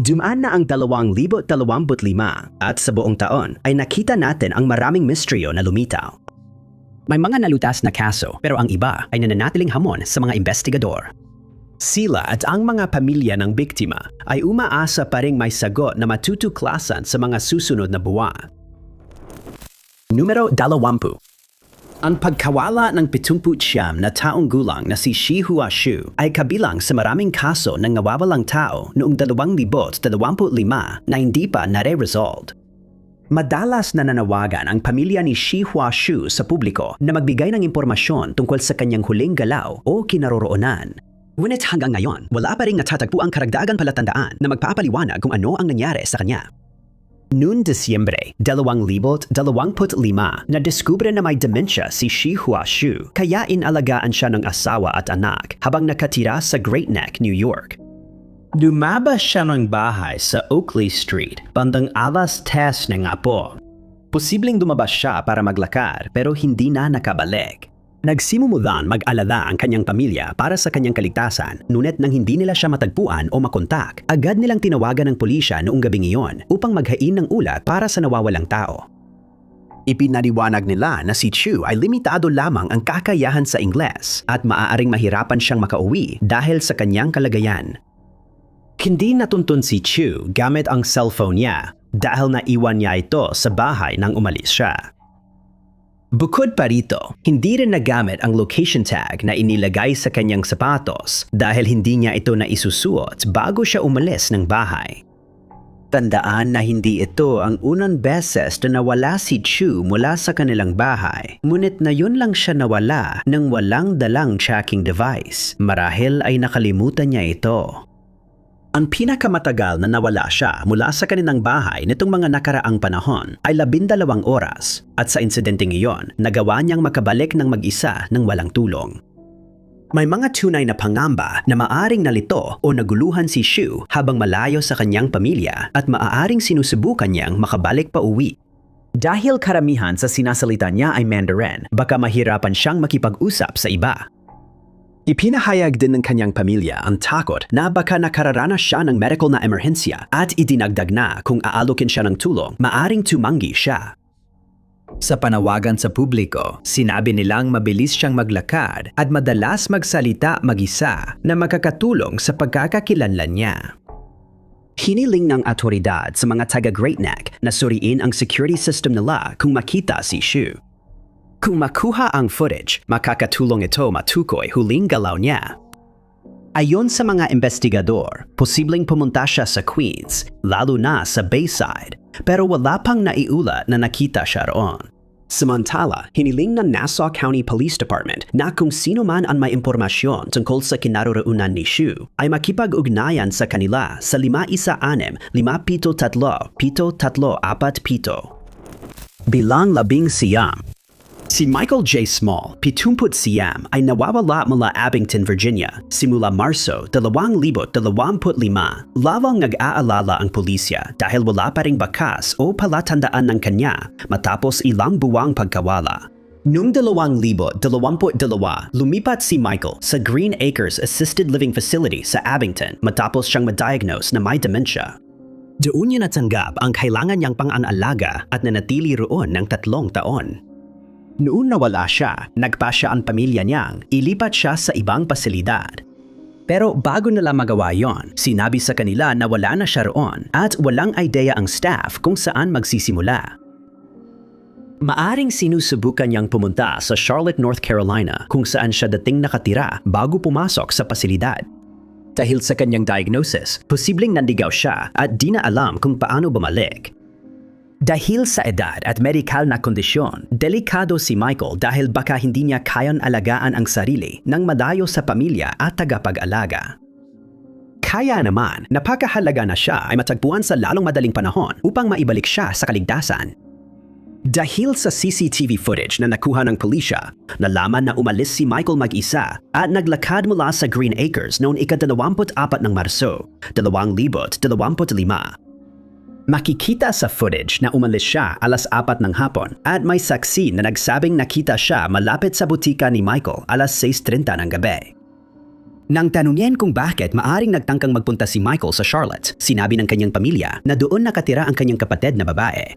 Dumaan na ang 2025 at sa buong taon ay nakita natin ang maraming misteryo na lumitaw. May mga nalutas na kaso pero ang iba ay nananatiling hamon sa mga investigador. Sila at ang mga pamilya ng biktima ay umaasa pa ring may sagot na matutuklasan sa mga susunod na buwan. Numero 20. Ang pagkawala ng 79 na taong gulang na si Shi Huashu ay kabilang sa maraming kaso ng nawawalang tao noong 2025 na hindi pa nare-resolved. Madalas na nanawagan ang pamilya ni Shi Huashu sa publiko na magbigay ng impormasyon tungkol sa kanyang huling galaw o kinaroroonan. Ngunit hanggang ngayon, wala pa ring natatagpo ang karagdagang palatandaan na magpapaliwanag kung ano ang nangyari sa kanya. Noong Disyembre 2025, nadiskubre na may dementia si Shi Huashu kaya inalagaan siya ng asawa at anak habang nakatira sa Great Neck, New York. Lumabas siya ng bahay sa Oakley Street, bandang 10:00 ng hapon. Posibleng dumabas siya para maglakad pero hindi na nakabalik. Nagsimulan mag-alala ang kanyang pamilya para sa kanyang kaligtasan, ngunit nang hindi nila siya matagpuan o makontak, agad nilang tinawagan ng pulisya noong gabing iyon upang maghain ng ulat para sa nawawalang tao. Ipinaliwanag nila na si Chu ay limitado lamang ang kakayahan sa Ingles at maaaring mahirapan siyang makauwi dahil sa kanyang kalagayan. Hindi natuntun si Chu gamit ang cellphone niya dahil naiwan niya ito sa bahay nang umalis siya. Bukod pa rito, hindi rin nagamit ang location tag na inilagay sa kanyang sapatos dahil hindi niya ito na isusuot bago siya umalis ng bahay. Tandaan na hindi ito ang unang beses na nawala si Chu mula sa kanilang bahay, ngunit na yun lang siya nawala nang walang dalang tracking device. Marahil ay nakalimutan niya ito. Ang pinakamatagal na nawala siya mula sa kanilang bahay nitong mga nakaraang panahon ay 12 oras at sa insidenteng iyon, nagawa niyang makabalik ng mag-isa ng walang tulong. May mga tunay na pangamba na maaring nalito o naguluhan si Shu habang malayo sa kanyang pamilya at maaaring sinusubukan niyang makabalik pa uwi. Dahil karamihan sa sinasalita niya ay Mandarin, baka mahirapan siyang makipag-usap sa iba. Ipinahayag din ng kanyang pamilya ang takot na baka nakararanas siya ng medical na emerhensya at idinagdag na kung aalukin siya ng tulong, maaring tumanggi siya. Sa panawagan sa publiko, sinabi nilang mabilis siyang maglakad at madalas magsalita mag-isa na makakatulong sa pagkakakilanlan niya. Hiniling ng awtoridad sa mga taga Great Neck na suriin ang security system nila kung makita si Shu. Kung makuha ang footage, makakatulong ito matukoy huling galaw niya. Ayon sa mga investigador, posibleng pumunta siya sa Queens, lalo na sa Bayside, pero wala pang naiulat na nakita siya roon. Samantala, hiniling ng Nassau County Police Department na kung sino man ang may impormasyon tungkol sa kinaroroonan ni Shu ay makipag-ugnayan sa kanila sa 516-573-7347. Bilang 19. Si Michael J. Small, 70 siyam, ay nawawala mula Abington, Virginia, simula Marso 2025. Lawang nag-aalala ang pulisya dahil wala pa ring bakas o palatandaan ng kanya matapos ilang buwang pagkawala. Noong 2022, lumipat si Michael sa Green Acres Assisted Living Facility sa Abington matapos siyang ma-diagnose na may dementia. Doon niya natanggap ang kailangan niyang pang-aalaga at nanatili roon ng 3 taon. Noon nawala siya, nagpasya ang pamilya niyang ilipat siya sa ibang pasilidad. Pero bago nila magawa yon, sinabi sa kanila na wala na siya roon at walang idea ang staff kung saan magsisimula. Maaring sinusubukan niyang pumunta sa Charlotte, North Carolina kung saan siya dating nakatira bago pumasok sa pasilidad. Dahil sa kanyang diagnosis, posibleng nandigaw siya at di na alam kung paano bumalik. Dahil sa edad at medikal na kondisyon, delikado si Michael dahil baka hindi niya kayang alagaan ang sarili nang madayo sa pamilya at tagapag-alaga. Kaya naman, napakahalaga na siya ay matagpuan sa lalong madaling panahon upang maibalik siya sa kaligtasan. Dahil sa CCTV footage na nakuha ng pulisya, nalaman na umalis si Michael mag-isa at naglakad mula sa Green Acres noong ika-24 ng Marso, 2025. Makikita sa footage na umalis siya 4:00 ng hapon at may saksi na nagsabing nakita siya malapit sa butika ni Michael 6:30 ng gabi. Nang tanungin kung bakit maaring nagtangkang magpunta si Michael sa Charlotte, sinabi ng kanyang pamilya na doon nakatira ang kanyang kapatid na babae.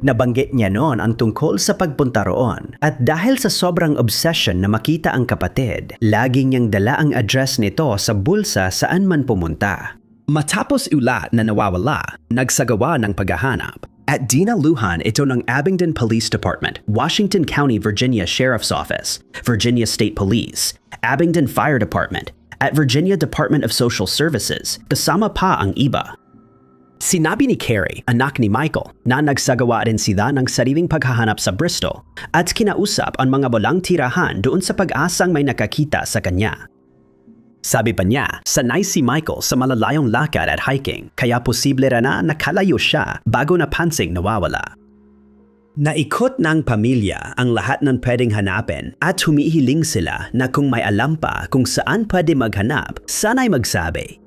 Nabanggit niya noon ang tungkol sa pagpunta roon at dahil sa sobrang obsession na makita ang kapatid, laging niyang dala ang address nito sa bulsa saan man pumunta. Matapos ulat na nawawala, nagsagawa ng paghahanap. At dinaluhan ito ng Abingdon Police Department, Washington County, Virginia Sheriff's Office, Virginia State Police, Abingdon Fire Department, at Virginia Department of Social Services, kasama pa ang iba. Sinabi ni Carrie, anak ni Michael, na nagsagawa rin sila ng sariling paghahanap sa Bristol at kinausap ang mga walang tirahan doon sa pag-asang may nakakita sa kanya. Sabi pa niya, sanay si Michael sa malalayong lakad at hiking, kaya posible rin na nakalayo siya bago napansing nawawala. Naikot ng pamilya ang lahat ng pwedeng hanapin at humihiling sila na kung may alam pa kung saan pwede maghanap, sana'y magsabi.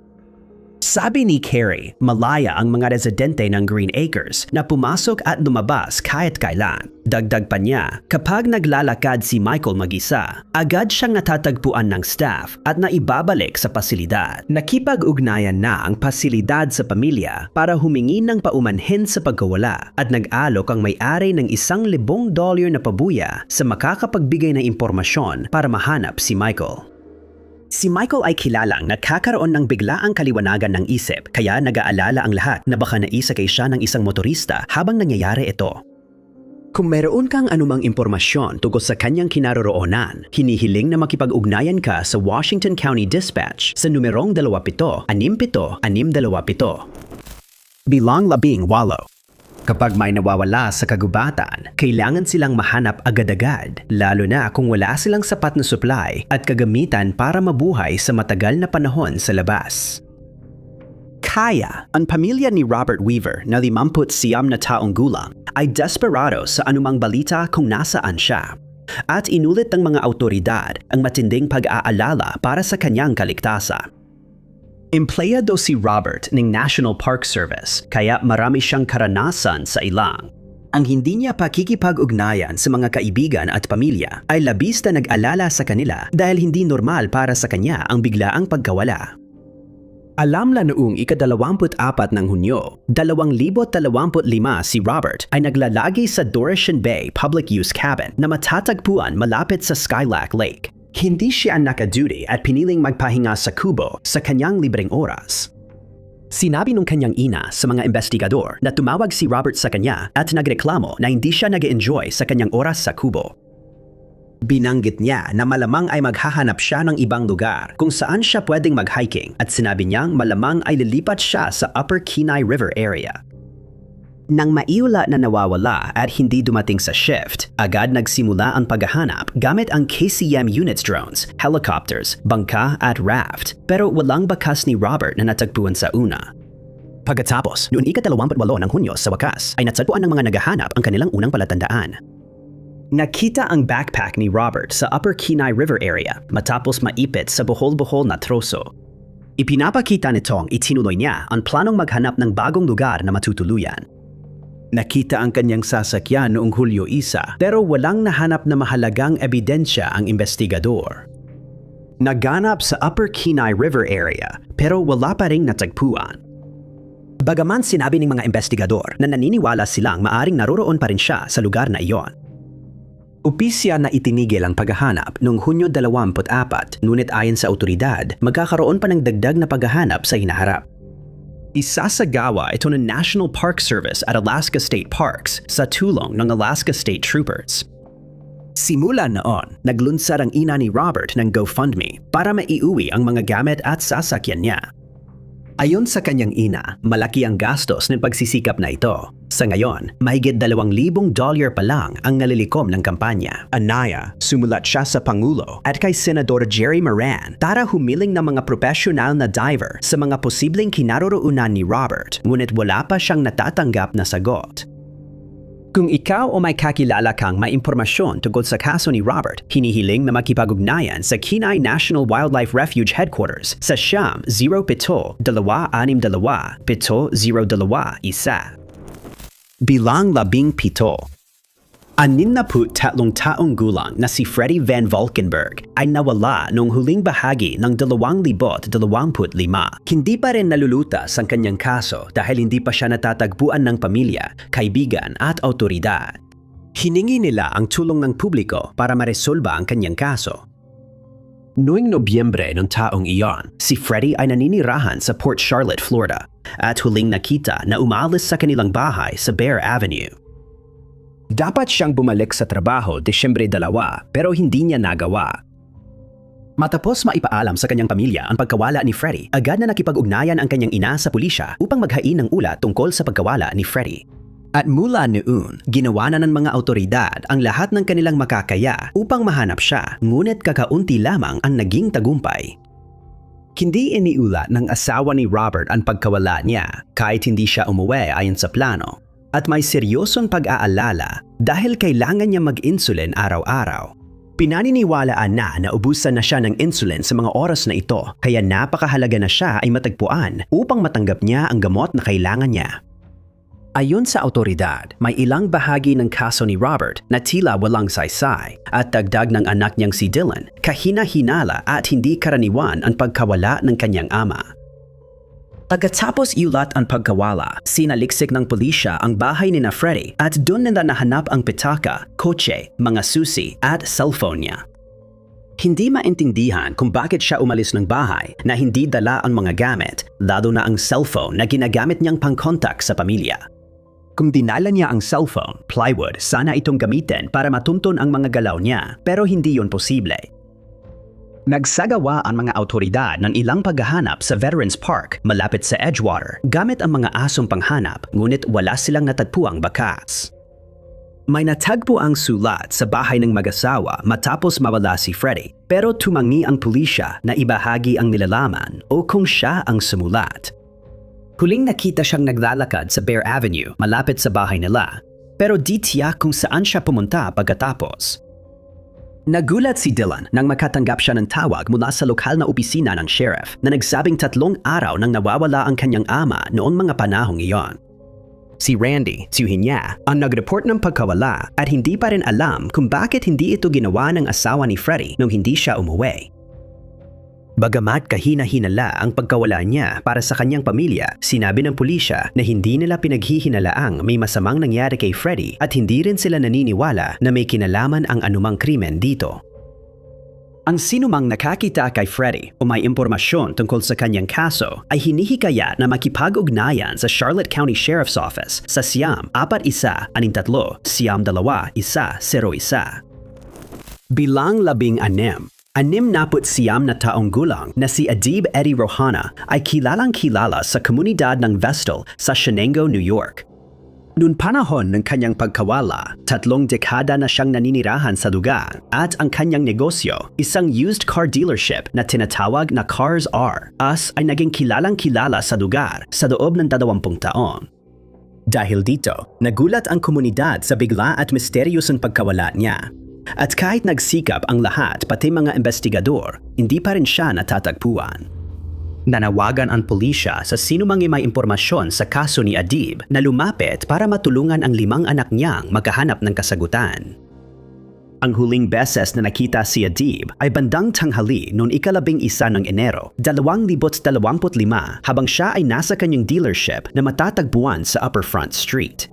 Sabi ni Carrie, malaya ang mga residente ng Green Acres na pumasok at lumabas kahit kailan. Dagdag pa niya, kapag naglalakad si Michael mag-isa, agad siyang natatagpuan ng staff at naibabalik sa pasilidad. Nakipag-ugnayan na ang pasilidad sa pamilya para humingi ng paumanhin sa pagkawala at nag-alok ang may-ari ng $1,000 na pabuya sa makakapagbigay ng impormasyon para mahanap si Michael. Si Michael ay kilalang nagkakaroon ng biglaang kaliwanagan ng isip kaya nag-aalala ang lahat na baka naisakay siya ng isang motorista habang nangyayari ito. Kung meron kang anumang impormasyon tungkol sa kanyang kinaroroonan, hinihiling na makipag-ugnayan ka sa Washington County Dispatch sa numerong 27-67-27. Bilang 18. Kapag may nawawala sa kagubatan, kailangan silang mahanap agad-agad, lalo na kung wala silang sapat na supply at kagamitan para mabuhay sa matagal na panahon sa labas. Kaya, ang pamilya ni Robert Weaver na 59 na taong gulang ay desperado sa anumang balita kung nasaan siya. At inulit ng mga autoridad ang matinding pag-aalala para sa kanyang kaligtasan. Empleyado si Robert ng National Park Service kaya marami siyang karanasan sa ilang. Ang hindi niya pakikipag-ugnayan sa mga kaibigan at pamilya ay labis na nag-alala sa kanila dahil hindi normal para sa kanya ang biglaang pagkawala. Alam na noong ika-24 ng Hunyo, 2025 si Robert ay naglalagi sa Dorison Bay Public Use Cabin na matatagpuan malapit sa Skylac Lake. Hindi siya naka-duty at piniling magpahinga sa kubo sa kanyang libreng oras. Sinabi ng kanyang ina sa mga investigador na tumawag si Robert sa kanya at nagreklamo na hindi siya nag-enjoy sa kanyang oras sa kubo. Binanggit niya na malamang ay maghahanap siya ng ibang lugar kung saan siya pwedeng mag-hiking at sinabi niyang malamang ay lilipat siya sa Upper Kenai River area. Nang maiula na nawawala at hindi dumating sa shift, agad nagsimula ang paghahanap gamit ang KCM units drones, helicopters, bangka at raft, pero walang bakas ni Robert na natagpuan sa una. Pagkatapos, noong ika-28 ng Hunyo sa wakas, ay natagpuan ng mga naghahanap ang kanilang unang palatandaan. Nakita ang backpack ni Robert sa Upper Kenai River area matapos maipit sa buhol-buhol na troso. Ipinapakita nitong itinuloy niya ang planong maghanap ng bagong lugar na matutuluyan. Nakita ang kanyang sasakyan noong Hulyo 1 pero walang nahanap na mahalagang ebidensya ang investigador. Naganap sa Upper Kenai River area pero wala pa ring natagpuan. Bagaman sinabi ng mga investigador na naniniwala silang maaring naroroon pa rin siya sa lugar na iyon. Opisya na itinigil ang paghahanap noong Hunyo 24, ngunit ayon sa otoridad, magkakaroon pa ng dagdag na paghahanap sa hinaharap. Isasagawa ito ng National Park Service at Alaska State Parks sa tulong ng Alaska State Troopers. Simula noon, naglunsad ang ina ni Robert ng GoFundMe para maiuwi ang mga gamit at sasakyan niya. Ayon sa kanyang ina, malaki ang gastos ng pagsisikap na ito. Sa ngayon, mahigit $2,000 pa lang ang nalilikom ng kampanya. Anaya, sumulat siya sa Pangulo at kay Senador Jerry Moran para humiling ng mga profesional na diver sa mga posibleng kinaroroonan ni Robert, ngunit wala pa siyang natatanggap na sagot. Kung ikaw o may kakilala kang may impormasyon tungkol sa kaso ni Robert, hinihiling na makipag-ugnayan sa Kenai National Wildlife Refuge Headquarters sa Siyam 07-262-7021. Bilang 17. 63 taong gulang na si Freddie Van Valkenburg ay nawala noong huling bahagi ng 2025. Hindi pa rin nalulutas ang kanyang kaso dahil hindi pa siya natatagpuan ng pamilya, kaibigan at awtoridad. Hiningi nila ang tulong ng publiko para maresolba ang kanyang kaso. Noong Nobyembre ng taong iyon, si Freddie ay naninirahan sa Port Charlotte, Florida at huling nakita na umaalis sa kanilang bahay sa Bear Avenue. Dapat siyang bumalik sa trabaho Desyembre 2 pero hindi niya nagawa. Matapos maipaalam sa kanyang pamilya ang pagkawala ni Freddie, agad na nakipag-ugnayan ang kanyang ina sa pulisya upang maghain ng ulat tungkol sa pagkawala ni Freddie. At mula noon, ginawa na ng mga awtoridad ang lahat ng kanilang makakaya upang mahanap siya, ngunit kakaunti lamang ang naging tagumpay. Hindi iniulat ng asawa ni Robert ang pagkawala niya kahit hindi siya umuwi ayon sa plano. At may seryosong pag-aalala dahil kailangan niya mag-insulin araw-araw. Pinaniniwalaan na naubusan na siya ng insulin sa mga oras na ito kaya napakahalaga na siya ay matagpuan upang matanggap niya ang gamot na kailangan niya. Ayon sa awtoridad, may ilang bahagi ng kaso ni Robert na tila walang saysay at dagdag ng anak niyang si Dylan, kahina-hinala at hindi karaniwan ang pagkawala ng kanyang ama. Pagkatapos iulat ang pagkawala, sinaliksik ng pulisya ang bahay ni Freddie at doon nila nahanap ang pitaka, kotse, mga susi at cellphone niya. Hindi maintindihan kung bakit siya umalis ng bahay na hindi dala ang mga gamit, lalo na ang cellphone na ginagamit niyang pang-contact sa pamilya. Kung dinala niya ang cellphone, plywood, sana itong gamitin para matuntun ang mga galaw niya, pero hindi yun posible. Nagsagawa ang mga awtoridad ng ilang paghahanap sa Veterans Park malapit sa Edgewater gamit ang mga asong panghanap, ngunit wala silang natagpuang bakas. May natagpo ang sulat sa bahay ng mag-asawa matapos mawala si Freddie, pero tumangi ang pulisya na ibahagi ang nilalaman o kung siya ang sumulat. Huling nakita siyang naglalakad sa Bear Avenue malapit sa bahay nila, pero di tiyak kung saan siya pumunta pagkatapos. Nagulat si Dylan nang makatanggap siya ng tawag mula sa lokal na opisina ng sheriff na nagsabing 3 araw nang nawawala ang kanyang ama noong mga panahong iyon. Si Randy, tiyuhin niya, ang nag-report ng pagkawala at hindi pa rin alam kung bakit hindi ito ginawa ng asawa ni Freddie nung hindi siya umuwi. Bagamat kahina-hinala ang pagkawala niya para sa kanyang pamilya, sinabi ng pulisya na hindi nila pinaghihinalaang may masamang nangyari kay Freddie at hindi rin sila naniniwala na may kinalaman ang anumang krimen dito. Ang sinumang nakakita kay Freddie o may impormasyon tungkol sa kanyang kaso ay hinihikayat na makipag-ugnayan sa Charlotte County Sheriff's Office sa Siam 4163 Siam 2 101. Bilang 16, 69 na taong gulang na si Adib Eddie Rohana ay kilalang-kilala sa komunidad ng Vestal sa Shenango, New York. Noong panahon ng kanyang pagkawala, 3 dekada na siyang naninirahan sa lugar at ang kanyang negosyo, isang used car dealership na tinatawag na Cars R Us, ay naging kilalang-kilala sa lugar sa loob ng 20 taon. Dahil dito, nagulat ang komunidad sa bigla at misteryosong pagkawala niya. At kahit nagsikap ang lahat pati mga investigador, hindi pa rin siya natatagpuan. Nanawagan ang pulisya sa sinumang may impormasyon sa kaso ni Adib na lumapit para matulungan ang 5 anak niyang maghahanap ng kasagutan. Ang huling beses na nakita si Adib ay bandang tanghali noong 11 ng Enero, 2025 habang siya ay nasa kanyang dealership na matatagpuan sa Upper Front Street.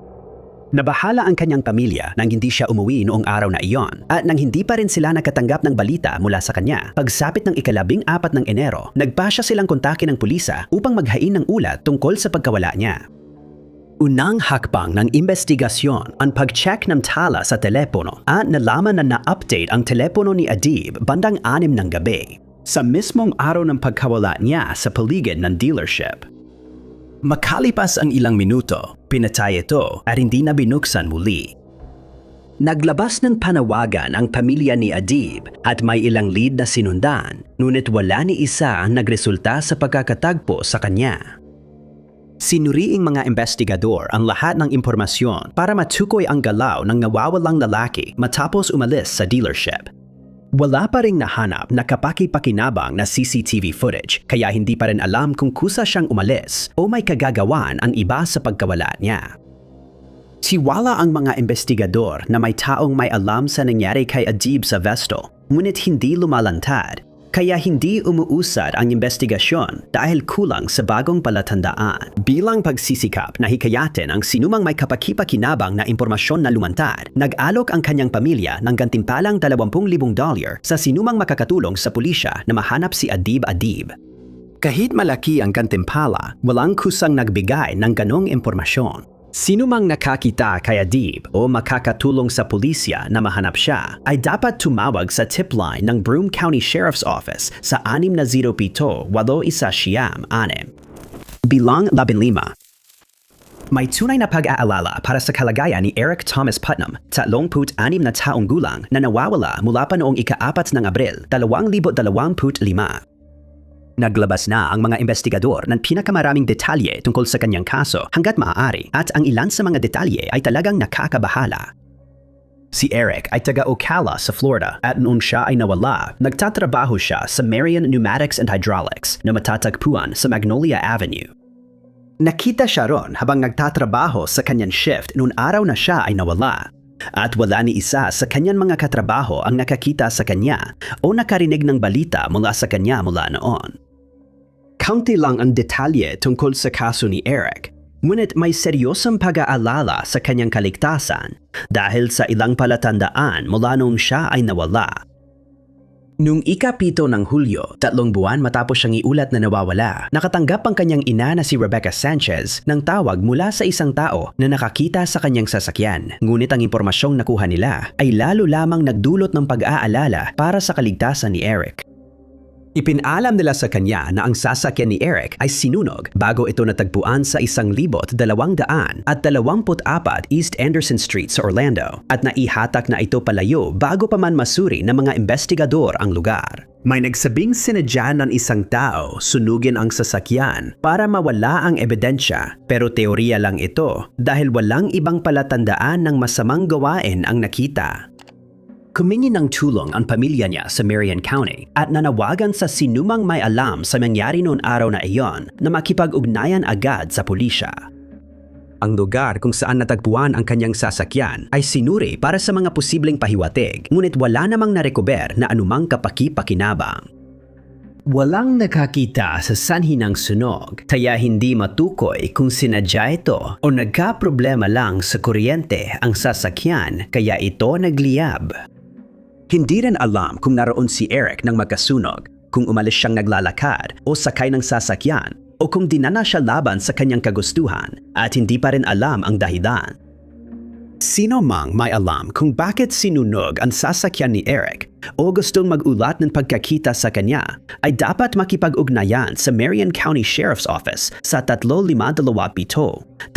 Nabahala ang kanyang pamilya nang hindi siya umuwi noong araw na iyon at nang hindi pa rin sila nakatanggap ng balita mula sa kanya. Pagsapit ng 14 ng Enero, nagpasya silang kontakin ng pulisa upang maghain ng ulat tungkol sa pagkawala niya. Unang hakbang ng investigasyon ang pag-check ng tala sa telepono at nalaman na na-update ang telepono ni Adib bandang 6 ng gabi, sa mismong araw ng pagkawala niya sa paligid ng dealership. Makalipas ang ilang minuto, pinatay ito at hindi na binuksan muli. Naglabas ng panawagan ang pamilya ni Adib at may ilang lead na sinundan, ngunit wala ni isa ang nagresulta sa pagkakatagpo sa kanya. Sinuriing mga investigador ang lahat ng impormasyon para matukoy ang galaw ng nawawalang lalaki matapos umalis sa dealership. Wala pa ring nahanap na kapaki-pakinabang na CCTV footage kaya hindi pa rin alam kung kusa siyang umalis o may kagagawan ang iba sa pagkawala niya. Nagtiwala ang mga investigador na may taong may alam sa nangyari kay Adib sa Vestal, ngunit hindi lumalantad. Kaya hindi umuusad ang investigasyon dahil kulang sa bagong palatandaan. Bilang pagsisikap na hikayatin ang sinumang may kapakipakinabang na impormasyon na lumantad, nag-alok ang kanyang pamilya ng gantimpalang $20,000 sa sinumang makakatulong sa pulisya na mahanap si Adib. Kahit malaki ang gantimpala, walang kusang nagbigay ng ganong impormasyon. Sino mang nakakita kay Adib o makakatulong sa pulisya na mahanap siya ay dapat tumawag sa tip line ng Broome County Sheriff's Office sa 607-8196. Bilang 15. May tunay na pag-aalala para sa kalagayan ni Eric Thomas Putnam, 36 na taong gulang na nawawala mula pa noong ika-4 ng Abril, 2025. Naglabas na ang mga investigador ng pinakamaraming detalye tungkol sa kanyang kaso hanggat maaari at ang ilan sa mga detalye ay talagang nakakabahala. Si Eric ay taga Ocala sa Florida at noong siya ay nawala, nagtatrabaho siya sa Marion Pneumatics and Hydraulics na matatagpuan sa Magnolia Avenue. Nakita siya ron habang nagtatrabaho sa kanyang shift noong araw na siya ay nawala. At wala ni isa sa kanyang mga katrabaho ang nakakita sa kanya o nakarinig ng balita mula sa kanya mula noon. Kaunti lang ang detalye tungkol sa kaso ni Eric, ngunit may seryosong pag-aalala sa kanyang kaligtasan dahil sa ilang palatandaan mula noong siya ay nawala. Noong ika-7 ng Hulyo, 3 buwan matapos siyang iulat na nawawala, nakatanggap ang kanyang ina na si Rebecca Sanchez ng tawag mula sa isang tao na nakakita sa kanyang sasakyan. Ngunit ang impormasyong nakuha nila ay lalo lamang nagdulot ng pag-aalala para sa kaligtasan ni Eric. Ipinalam nila sa kanya na ang sasakyan ni Eric ay sinunog bago ito natagpuan sa 1,224 East Anderson Street sa Orlando at naihatak na ito palayo bago pa man masuri ng mga investigador ang lugar. May nagsabing sinadya ng isang tao sunugin ang sasakyan para mawala ang ebidensya, pero teorya lang ito dahil walang ibang palatandaan ng masamang gawain ang nakita. Kumingi ng tulong ang pamilya niya sa Marion County at nanawagan sa sinumang may alam sa nangyari noon araw na iyon na makipag-ugnayan agad sa pulisya. Ang lugar kung saan natagpuan ang kanyang sasakyan ay sinuri para sa mga posibleng pahiwatig, ngunit wala namang narekober na anumang kapaki-pakinabang. Walang nakakita sa sanhi ng sunog, kaya hindi matukoy kung sinadya ito o nagka-problema lang sa kuryente ang sasakyan kaya ito nagliyab. Hindi rin alam kung naroon si Eric nang magkasunog, kung umalis siyang naglalakad o sakay ng sasakyan o kung dinana siya laban sa kanyang kagustuhan at hindi pa rin alam ang dahilan. Sino mang may alam kung bakit sinunog ang sasakyan ni Eric o gustong mag-ulat ng pagkakita sa kanya ay dapat makipag-ugnayan sa Marion County Sheriff's Office sa 3527 328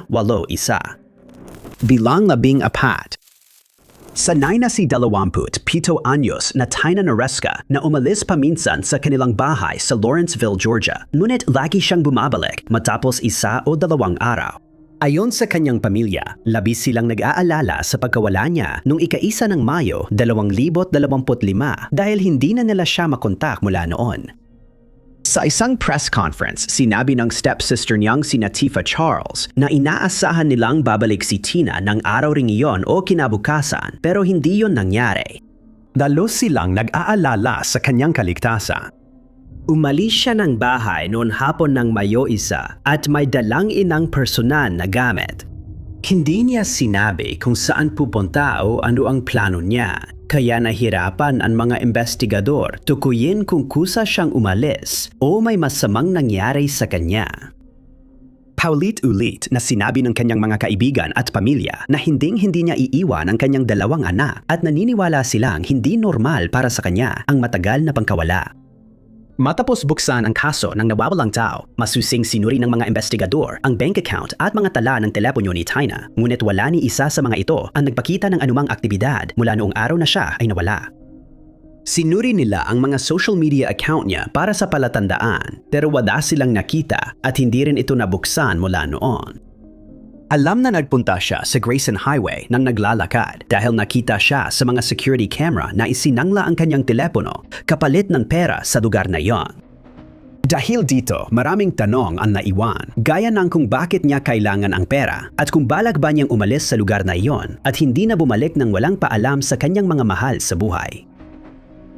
181. Bilang 14. Sanay na si 27 anyos na Tyna Noresca na umalis paminsan sa kanilang bahay sa Lawrenceville, Georgia. Ngunit lagi siyang bumabalik matapos 1 o 2 araw. Ayon sa kanyang pamilya, labis silang nag-aalala sa pagkawala niya noong ika-1 ng Mayo 2025 dahil hindi na nila siya makontak mula noon. Sa isang press conference, sinabi ng stepsister niyang si Tifa Charles na inaasahan nilang babalik si Tina ng araw ring iyon o kinabukasan pero hindi yon nangyari. Dalos silang nag-aalala sa kanyang kaligtasan. Umalis siya ng bahay noon hapon ng Mayo 1 at may dalang inang personal na gamit. Hindi niya sinabi kung saan pupunta o ano ang plano niya, kaya nahirapan ang mga investigador tukuyin kung kusa siyang umalis o may masamang nangyari sa kanya. Paulit-ulit na sinabi ng kanyang mga kaibigan at pamilya na hinding-hindi niya iiwan ang kanyang 2 anak at naniniwala silang hindi normal para sa kanya ang matagal na pangkawala. Matapos buksan ang kaso ng nawawalang tao, masusing sinuri ng mga investigador ang bank account at mga tala ng telepono ni Tyna, ngunit wala ni isa sa mga ito ang nagpakita ng anumang aktibidad mula noong araw na siya ay nawala. Sinuri nila ang mga social media account niya para sa palatandaan, pero wala silang nakita at hindi rin ito nabuksan mula noon. Alam na nagpunta siya sa Grayson Highway nang naglalakad dahil nakita siya sa mga security camera na isinangla ang kanyang telepono kapalit ng pera sa lugar na iyon. Dahil dito, maraming tanong ang naiwan, gaya ng kung bakit niya kailangan ang pera at kung balak ba niyang umalis sa lugar na iyon at hindi na bumalik ng walang paalam sa kanyang mga mahal sa buhay.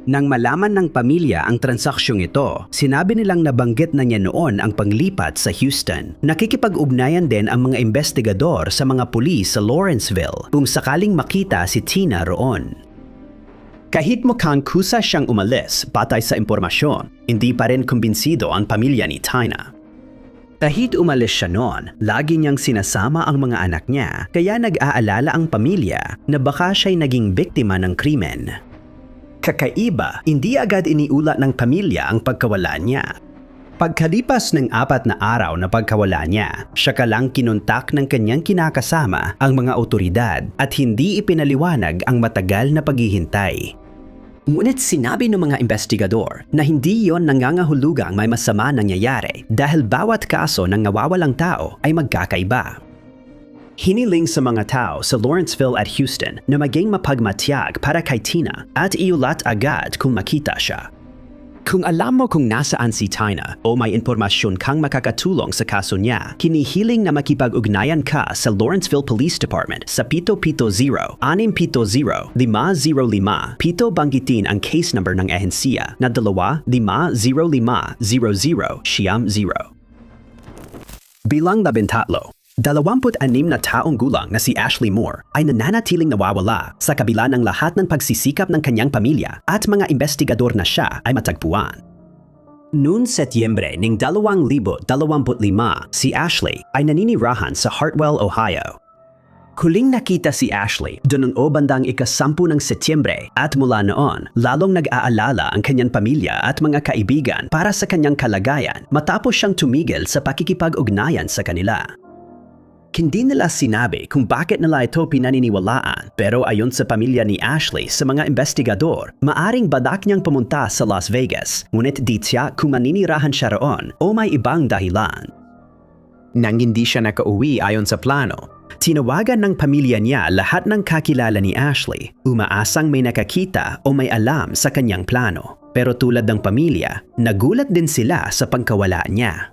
Nang malaman ng pamilya ang transaksyong ito, sinabi nilang nabanggit na niya noon ang paglipat sa Houston. Nakikipag-ugnayan din ang mga investigador sa mga pulis sa Lawrenceville kung sakaling makita si Tina roon. Kahit mukhang kusa siyang umalis batay sa impormasyon, hindi pa rin kumbinsido ang pamilya ni Tina. Kahit umalis siya noon, lagi niyang sinasama ang mga anak niya, kaya nag-aalala ang pamilya na baka siya'y naging biktima ng krimen. Kakaiba, hindi agad iniulat ng pamilya ang pagkawala niya. Pagkalipas ng 4 na araw na pagkawala niya, siya lang kinontak ng kanyang kinakasama ang mga otoridad at hindi ipinaliwanag ang matagal na paghihintay. Ngunit sinabi ng mga investigador na hindi yon nangangahulugang may masama nangyayari dahil bawat kaso ng nawawalang tao ay magkakaiba. Hiniling sa mga tao sa Lawrenceville at Houston na maging mapagmatyag para kay Tina at iulat agad kung makita siya. Kung alam mo kung nasaan si Tina o may impormasyon kang makakatulong sa kaso niya, kinihiling na makipag-ugnayan ka sa Lawrenceville Police Department sa 770-670-505. Pito banggitin ang case number ng ahensiya na 250500-0. Bilang 13, 26 na taong gulang na si Ashley Moore ay nananatiling nawawala sa kabila ng lahat ng pagsisikap ng kanyang pamilya at mga investigador na siya ay matagpuan. Noong Setyembre ng 2025, si Ashley ay naninirahan sa Hartwell, Ohio. Huling nakita si Ashley doon o bandang ika-10 ng Setyembre at mula noon, lalong nag-aalala ang kanyang pamilya at mga kaibigan para sa kanyang kalagayan matapos siyang tumigil sa pakikipag-ugnayan sa kanila. Hindi nila sinabi kung bakit nila ito pinaniniwalaan, pero ayon sa pamilya ni Ashley sa mga investigador, maaring badak niyang pumunta sa Las Vegas, ngunit di tiyak kung maninirahan siya roon o may ibang dahilan. Nang hindi siya nakauwi ayon sa plano, tinawagan ng pamilya niya lahat ng kakilala ni Ashley, umaasang may nakakita o may alam sa kanyang plano. Pero tulad ng pamilya, nagulat din sila sa pagkawala niya.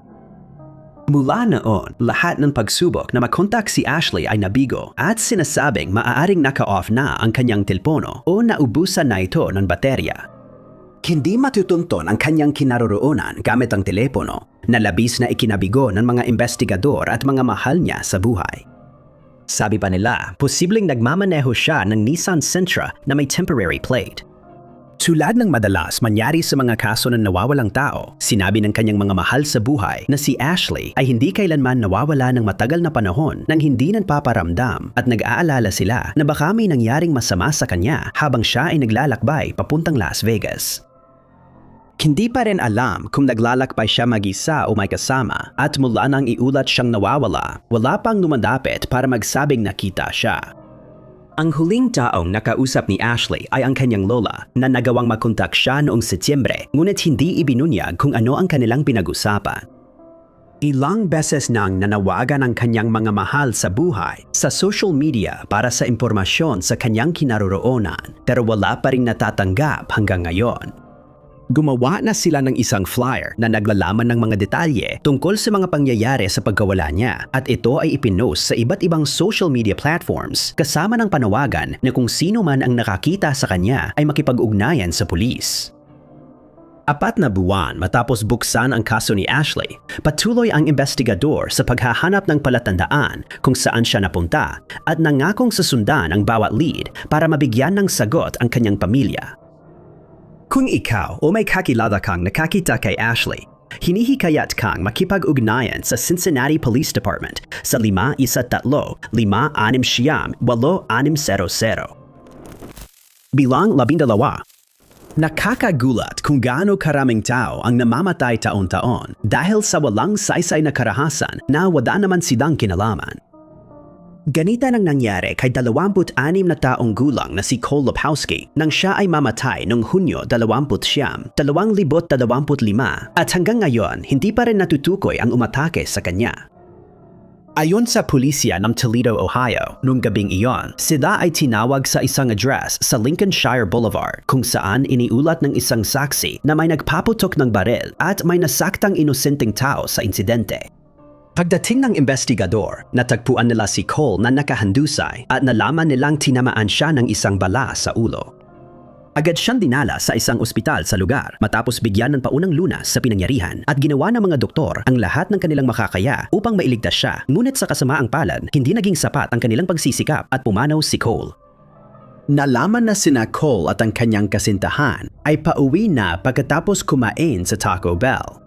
Mula noon, lahat ng pagsubok na makontak si Ashley ay nabigo at sinasabing maaaring naka-off na ang kanyang telepono o naubusan na ito ng baterya. Hindi matutunton ang kanyang kinaroroonan gamit ang telepono na labis na ikinabigo ng mga investigador at mga mahal niya sa buhay. Sabi pa nila, posibleng nagmamaneho siya ng Nissan Sentra na may temporary plate. Tulad ng madalas mangyari sa mga kaso ng nawawalang tao, sinabi ng kanyang mga mahal sa buhay na si Ashley ay hindi kailanman nawawala ng matagal na panahon nang hindi nagpaparamdam at nag-aalala sila na baka may nangyaring masama sa kanya habang siya ay naglalakbay papuntang Las Vegas. Hindi pa rin alam kung naglalakbay siya mag-isa o may kasama at mula nang iulat siyang nawawala, wala pang lumandapit para magsabing nakita siya. Ang huling taong nakausap ni Ashley ay ang kanyang lola na nagawang makontak siya noong Setyembre ngunit hindi ibinunyag kung ano ang kanilang pinag-usapan. Ilang beses nang nanawagan ang kanyang mga mahal sa buhay sa social media para sa impormasyon sa kanyang kinaroroonan pero wala pa rin natatanggap hanggang ngayon. Gumawa na sila ng isang flyer na naglalaman ng mga detalye tungkol sa mga pangyayari sa pagkawala niya at ito ay ipinost sa iba't ibang social media platforms kasama ng panawagan na kung sino man ang nakakita sa kanya ay makipag-ugnayan sa pulis. 4 na buwan matapos buksan ang kaso ni Ashley, patuloy ang investigador sa paghahanap ng palatandaan kung saan siya napunta at nangakong sasundan ang bawat lead para mabigyan ng sagot ang kanyang pamilya. Kung ikaw o may kakilala kang nakakita kay Ashley, hinihikayat kang makipag-ugnayan sa Cincinnati Police Department sa 513-569-8600. Bilang 12. Nakakagulat kung gaano karaming tao ang namamatay taon-taon dahil sa walang saysay na karahasan na wala naman silang kinalaman. Ganito nang nangyari kay 26 na taong gulang na si Cole Lepowski nang siya ay mamatay noong Hunyo 2025 at hanggang ngayon hindi pa rin natutukoy ang umatake sa kanya. Ayon sa pulisya ng Toledo, Ohio, noong gabing iyon, sila ay tinawag sa isang address sa Lincolnshire Boulevard kung saan iniulat ng isang saksi na may nagpaputok ng baril at may nasaktang inosenteng tao sa insidente. Pagdating ng investigador, natagpuan nila si Cole na nakahandusay at nalaman nilang tinamaan siya ng isang bala sa ulo. Agad siyang dinala sa isang ospital sa lugar matapos bigyan ng paunang lunas sa pinangyarihan at ginawa ng mga doktor ang lahat ng kanilang makakaya upang mailigtas siya. Ngunit sa kasamaang palad, hindi naging sapat ang kanilang pagsisikap at pumanaw si Cole. Nalaman na sina Cole at ang kanyang kasintahan ay pauwi na pagkatapos kumain sa Taco Bell.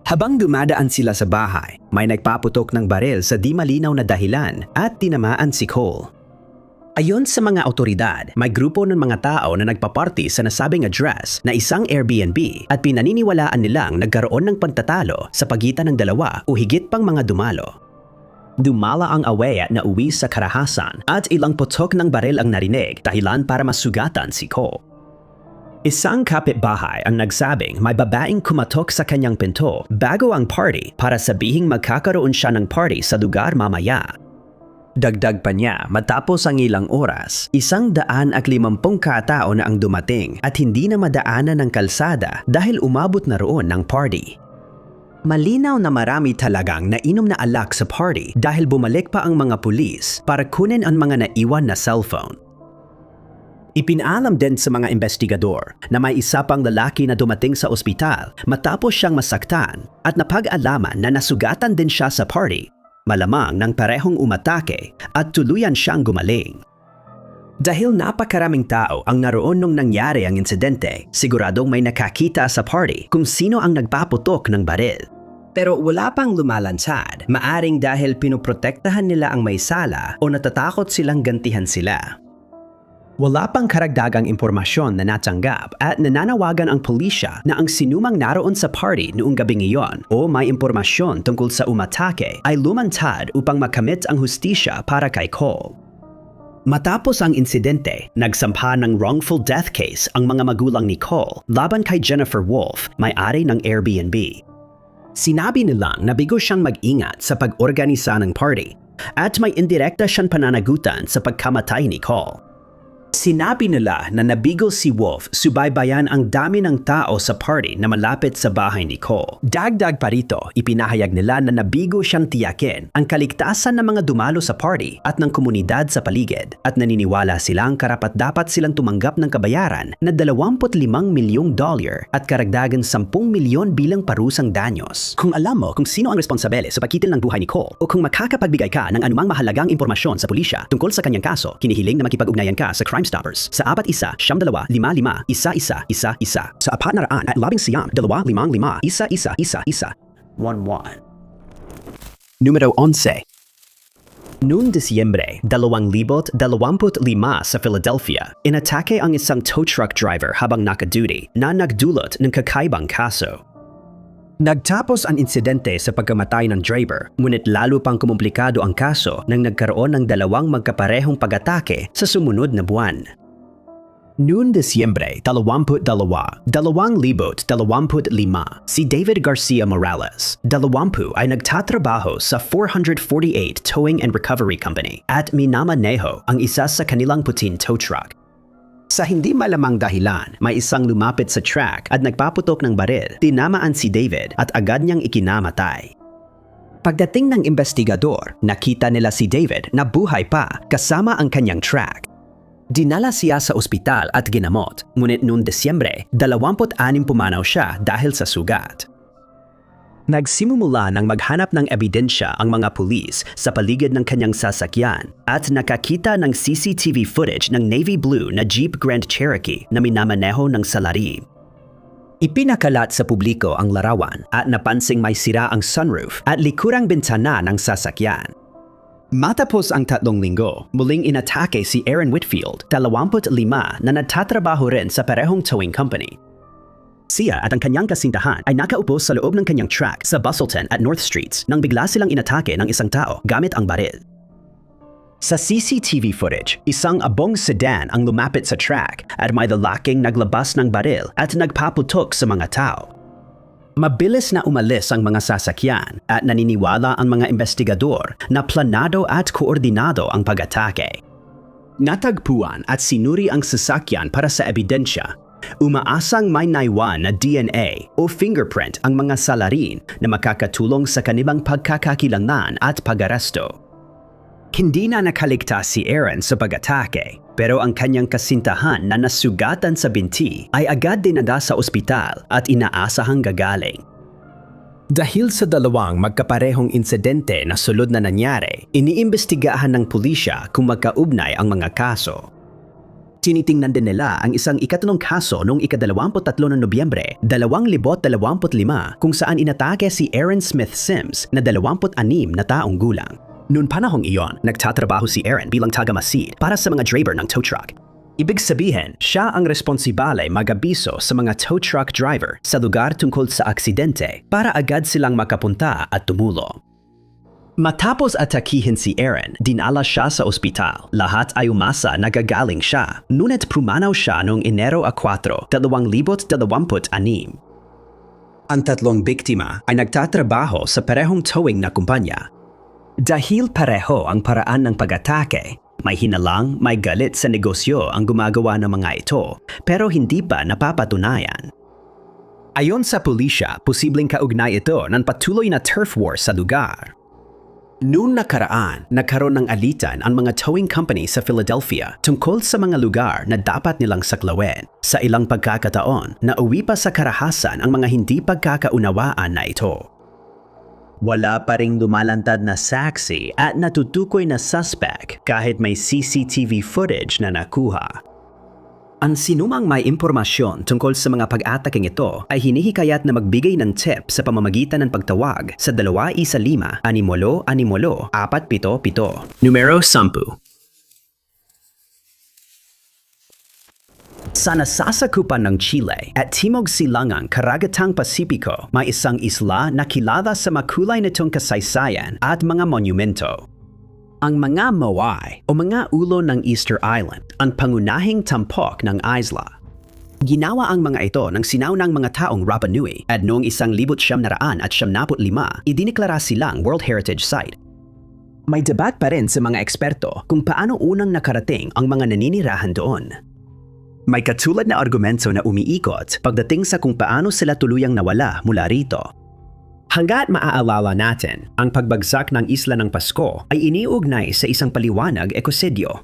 Habang dumadaan sila sa bahay, may nagpaputok ng baril sa di malinaw na dahilan at tinamaan si Cole. Ayon sa mga otoridad, may grupo ng mga tao na nagpaparty sa nasabing address na isang Airbnb at pinaniniwalaan nilang nagkaroon ng pagtatalo sa pagitan ng dalawa o higit pang mga dumalo. Dumala ang away na uwi sa karahasan at ilang putok ng baril ang narinig dahilan para masugatan si Cole. Isang kapitbahay ang nagsabing may babaeng kumatok sa kanyang pinto bago ang party para sabihing magkakaroon siya ng party sa lugar mamaya. Dagdag pa niya, matapos ang ilang oras, 150 katao na ang dumating at hindi na madaanan ng kalsada dahil umabot na roon ng party. Malinaw na marami talagang nainom na alak sa party dahil bumalik pa ang mga pulis para kunin ang mga naiwan na cellphone. Ipinaalam din sa mga investigador na may isa pang lalaki na dumating sa ospital matapos siyang masaktan at napag-alaman na nasugatan din siya sa party. Malamang ng parehong umatake at tuluyan siyang gumaling. Dahil napakaraming tao ang naroon nung nangyari ang insidente, siguradong may nakakita sa party kung sino ang nagpaputok ng baril. Pero wala pang lumalansad, maaring dahil pinoprotektahan nila ang may sala o natatakot silang gantihan sila. Wala pang karagdagang impormasyon na natanggap at nananawagan ang pulisya na ang sinumang naroon sa party noong gabing iyon o may impormasyon tungkol sa umatake ay lumantad upang makamit ang hustisya para kay Cole. Matapos ang insidente, nagsampa ng wrongful death case ang mga magulang ni Cole laban kay Jennifer Wolf, may-ari ng Airbnb. Sinabi nilang nabigo siyang mag-ingat sa pag-organisa ng party at may indirekta siyang pananagutan sa pagkamatay ni Cole. Sinabi nila na nabigo si Wolf subaybayan ang dami ng tao sa party na malapit sa bahay ni Cole. Dagdag pa rito, ipinahayag nila na nabigo siyang tiyakin ang kaligtasan ng mga dumalo sa party at ng komunidad sa paligid at naniniwala silang karapat-dapat silang tumanggap ng kabayaran na $25 milyong at karagdagan 10 milyon bilang parusang danyos. Kung alam mo kung sino ang responsabele sa pagkitil ng buhay ni Cole o kung makakapagbigay ka ng anumang mahalagang impormasyon sa pulisya tungkol sa kanyang kaso, kinihiling na makipag-ugnayan ka sa Crime Stoppers sa 41-72-55-11-11 sa 411-255-1111. Numero 11. Noong Disyembre 2025 sa Philadelphia, inatake ang isang tow truck driver habang nakaduty na nagdulot ng kakaibang kaso. Nagtapos ang insidente sa pagkamatay ng driver, ngunit lalo pang kumumplikado ang kaso nang nagkaroon ng dalawang magkaparehong pag-atake sa sumunod na buwan. Noong Disyembre 22, 2025, si David Garcia Morales, 20, ay nagtatrabaho sa 448 Towing and Recovery Company at minamaneho ang isa sa kanilang puting tow truck. Sa hindi malamang dahilan, may isang lumapit sa truck at nagpaputok ng baril. Tinamaan si David at agad niyang ikinamatay. Pagdating ng investigador, nakita nila si David na buhay pa kasama ang kanyang truck. Dinala siya sa ospital at ginamot, ngunit noong Desyembre, 26 pumanaw siya dahil sa sugat. Nagsimula ng maghanap ng ebidensya ang mga pulis sa paligid ng kanyang sasakyan at nakakita ng CCTV footage ng navy blue na Jeep Grand Cherokee na minamaneho ng salarin. Ipinakalat sa publiko ang larawan at napansing may sira ang sunroof at likurang bintana ng sasakyan. Matapos ang 3 linggo, muling inatake si Aaron Whitfield, 25, na nagtatrabaho rin sa parehong towing company. Siya at ang kanyang kasintahan ay nakaupo sa loob ng kanyang truck sa Bustleton at North Streets nang bigla silang inatake ng isang tao gamit ang baril. Sa CCTV footage, isang abong sedan ang lumapit sa truck at may lalaking naglabas ng baril at nagpaputok sa mga tao. Mabilis na umalis ang mga sasakyan at naniniwala ang mga investigador na planado at koordinado ang pag-atake. Natagpuan at sinuri ang sasakyan para sa ebidensya. Umaasang may naiwan na DNA o fingerprint ang mga salarin na makakatulong sa kanilang pagkakakilanlan at pag-aresto. Hindi na nakaligtas si Aaron sa pag-atake, pero ang kanyang kasintahan na nasugatan sa binti ay agad dinada sa ospital at inaasahang gagaling. Dahil sa dalawang magkaparehong insidente na sulod na nangyari, iniimbestigahan ng pulisya kung magkaugnay ang mga kaso. Tinitingnan din nila ang isang ikatlong kaso noong ika-23 ng Nobyembre, 2025 kung saan inatake si Aaron Smith Sims na 26 na taong gulang. Noon panahong iyon, nagtatrabaho si Aaron bilang taga-masid para sa mga driver ng tow truck. Ibig sabihin, siya ang responsibale mag-abiso sa mga tow truck driver sa lugar tungkol sa aksidente para agad silang makapunta at tumulong. Matapos atakihin si Aaron, dinala siya sa ospital. Lahat ay umasa na gagaling siya. Ngunit pumanaw siya noong Enero 4, 2026. Ang tatlong biktima ay nagtatrabaho sa parehong towing na kumpanya. Dahil pareho ang paraan ng pag-atake, may hinalang, may galit sa negosyo ang gumagawa ng mga ito, pero hindi pa napapatunayan. Ayon sa pulisya, posibleng kaugnay ito ng patuloy na turf war sa lugar. Noong nakaraan, nagkaroon ng alitan ang mga towing company sa Philadelphia tungkol sa mga lugar na dapat nilang saklawin. Sa ilang pagkakataon, nauwi pa sa karahasan ang mga hindi pagkakaunawaan na ito. Wala pa ring lumalantad na saksi at natutukoy na suspect kahit may CCTV footage na nakuha. Ang sinumang may impormasyon tungkol sa mga pag-ataking ito ay hinihikayat na magbigay ng tip sa pamamagitan ng pagtawag sa 215-60-477. Numero 10. Sa nasasakupan ng Chile at Timog Silangang Karagatang Pasipiko, may isang isla na kilala sa makulay nitong kasaysayan at mga monumento. Ang mga Moai o mga ulo ng Easter Island ang pangunahing tampok ng isla. Ginawa ang mga ito ng sinaunang mga taong Rapa Nui at noong 1975, idineklara silang World Heritage Site. May debat pa rin sa mga eksperto kung paano unang nakarating ang mga naninirahan doon. May katulad na argumento na umiikot pagdating sa kung paano sila tuluyang nawala mula rito. Hangga't maaalala natin, ang pagbagsak ng Isla ng Pasko ay iniugnay sa isang paliwanag ekosidyo.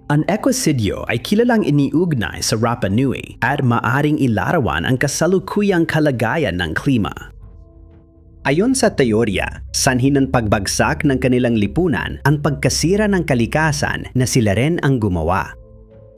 Ang ekosidyo ay kilalang iniugnay sa Rapa Nui at maaring ilarawan ang kasalukuyang kalagayan ng klima. Ayon sa teorya, sanhi ng pagbagsak ng kanilang lipunan ang pagkasira ng kalikasan na sila rin ang gumawa.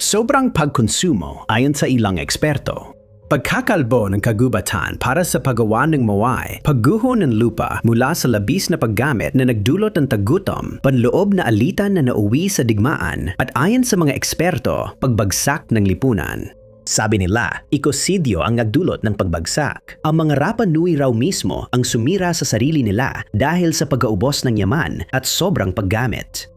Sobrang pagkonsumo ayon sa ilang eksperto. Pagkakalbo ng kagubatan para sa paggawa ng Moai, pagguho ng lupa mula sa labis na paggamit na nagdulot ng tagutom, panloob na alitan na nauwi sa digmaan, at ayon sa mga eksperto, pagbagsak ng lipunan. Sabi nila, ekosidyo ang nagdulot ng pagbagsak. Ang mga Rapa Nui raw mismo ang sumira sa sarili nila dahil sa pag-aubos ng yaman at sobrang paggamit.